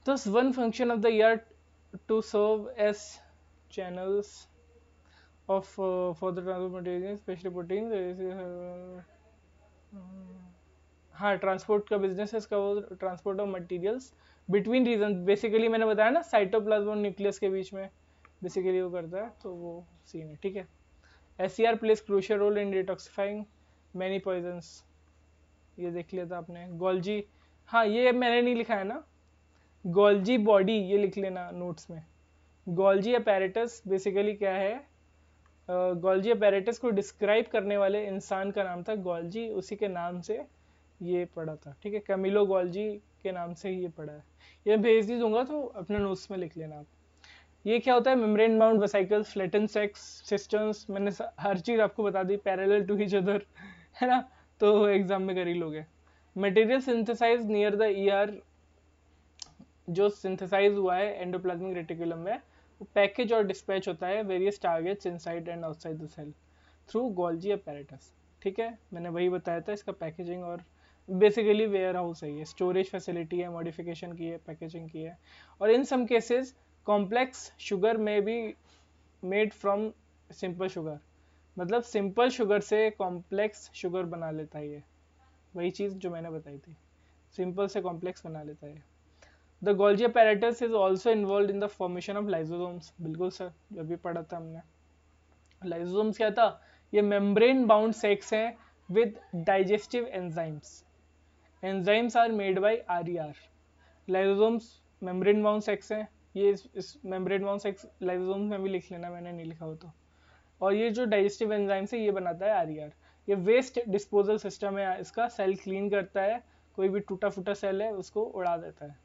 thus one function of the ER to serve as channels of for the transport materials, especially proteins. हाँ, ट्रांसपोर्ट का बिजनेस है इसका, वो transport of materials between region, basically मैंने बताया ना साइटोप्लाज्म और न्यूक्लियस के बीच में बेसिकली वो करता है, तो वो सीन है, ठीक है। SCR plays crucial role in detoxifying many poisons, ये देख लिया था आपने। गोल्जी, हाँ ये मैंने नहीं लिखा है ना, गोल्जी बॉडी ये लिख लेना नोट्स में। गोल्जी अपैरेटस बेसिकली क्या है, गोल्जी अपैरेटस को डिस्क्राइब करने वाले इंसान का नाम था गोल्जी, उसी के नाम से ये पढ़ा था, ठीक है। कैमिलो गोल्जी के नाम से ही ये पढ़ा है। ये भेज दी दूंगा तो अपने नोट्स में लिख लेना आप। ये क्या होता है, membrane bound vesicles, flatten sacs systems, मैंने हर चीज आपको बता दी, पैरेलल टू ईच अदर, है ना, तो एग्जाम में कर ही लोगे। Material synthesise near the ER, जो सिंथेसाइज हुआ है एंडोप्लाज्मिक रेटिकुलम में, वो पैकेज और डिस्पैच होता है various targets inside and outside the cell through Golgi apparatus, ठीक है। मैंने वही बताया था, इसका पैकेजिंग और बेसिकली वेयर हाउस है, ये स्टोरेज फैसिलिटी है, मॉडिफिकेशन की है, पैकेजिंग की है। और इन सम केसेस कॉम्प्लेक्स शुगर में भी मेड फ्रॉम सिंपल शुगर, मतलब सिंपल शुगर से कॉम्प्लेक्स शुगर बना लेता है ये, वही चीज़ जो मैंने बताई थी, सिंपल से कॉम्प्लेक्स बना लेता है। The Golgi apparatus is also involved in the formation of lysosomes, बिल्कुल सर, जो भी पढ़ा था हमने। lysosomes क्या था, ये membrane bound sacs हैं with digestive enzymes, enzymes are made by RER। lysosomes membrane bound sacs हैं, ये इस membrane bound sacs lysosomes में भी लिख लेना, मैंने नहीं लिखा हो तो। और ये जो डाइजेस्टिव एंजाइम से ये बनाता है RER। ये वेस्ट डिस्पोजल सिस्टम है इसका, सेल क्लीन करता है, कोई भी टूटा फूटा सेल है उसको उड़ा देता है।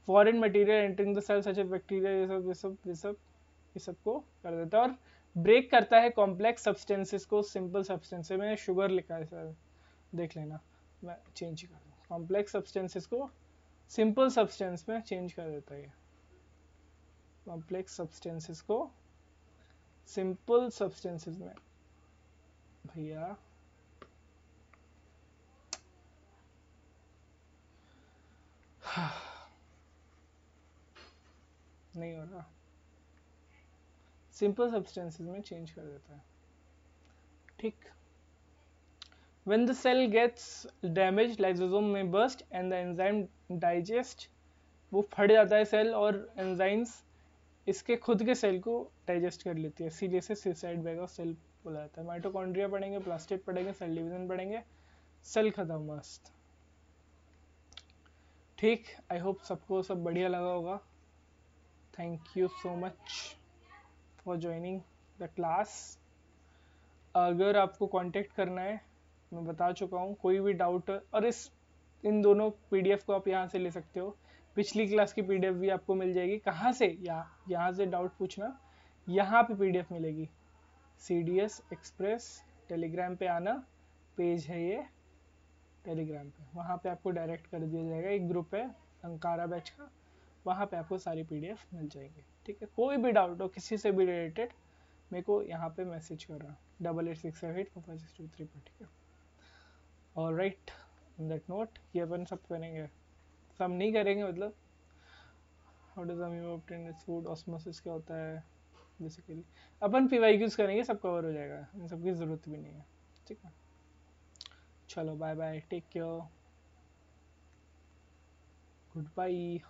Foreign material entering the cell such as bacteria, ये सब को कर देता है। और ब्रेक करता है कॉम्प्लेक्स सब्सटेंसेस को सिंपल सब्सटेंस में, शुगर लिखा है सर, देख लेना, मैं चेंज कर दूँ, कॉम्प्लेक्स सब्सटेंसेस को सिंपल सब्सटेंस में चेंज कर देता है, कॉम्प्लेक्स सब्सटेंसेस को सिंपल सब्सटेंसेस में। भैया नहीं हो रहा, सिंपल सब्सटेंसेस में चेंज कर देता है, ठीक। When the cell gets damaged, lysosome may burst and the enzyme digest, वो फट जाता है सेल और एंजाइम्स इसके खुद के सेल को डाइजेस्ट कर लेती है, इसीलिए से सुसाइड बैग ऑफ सेल बोला जाता है। माइटोकॉन्ड्रिया पढ़ेंगे, प्लास्टिड पढ़ेंगे, सेल डिवीजन पढ़ेंगे, सेल खत्म, मस्त, ठीक। आई होप सबको सब बढ़िया लगा होगा। Thank you so much for joining the class. अगर आपको कांटेक्ट करना है, मैं बता चुका हूँ, कोई भी डाउट, और इन दोनों पीडीएफ को आप यहाँ से ले सकते हो, पिछली क्लास की पीडीएफ भी आपको मिल जाएगी। कहाँ से, यहाँ से डाउट पूछना, यहाँ पे पीडीएफ मिलेगी, CDS एक्सप्रेस टेलीग्राम पे आना, पेज है ये टेलीग्राम पे, वहाँ पे आपको डायरेक्ट कर दिया जाएगा, एक ग्रुप है अंकारा बैच का, वहाँ पे आपको सारी पीडीएफ मिल जाएगी, ठीक है। कोई भी डाउट हो किसी से भी रिलेटेड, मेरे को यहाँ पे मैसेज करना 8867845623 पर, ठीक है। और राइट, ऑन दैट नोट, ये अपन सब करेंगे, सब नहीं करेंगे मतलब, how does amoeba obtain its food, osmosis क्या होता है, बेसिकली अपन PYQs करेंगे, सब कवर हो जाएगा, इन सब की ज़रूरत भी नहीं है, ठीक है। चलो bye bye, take care, good bye.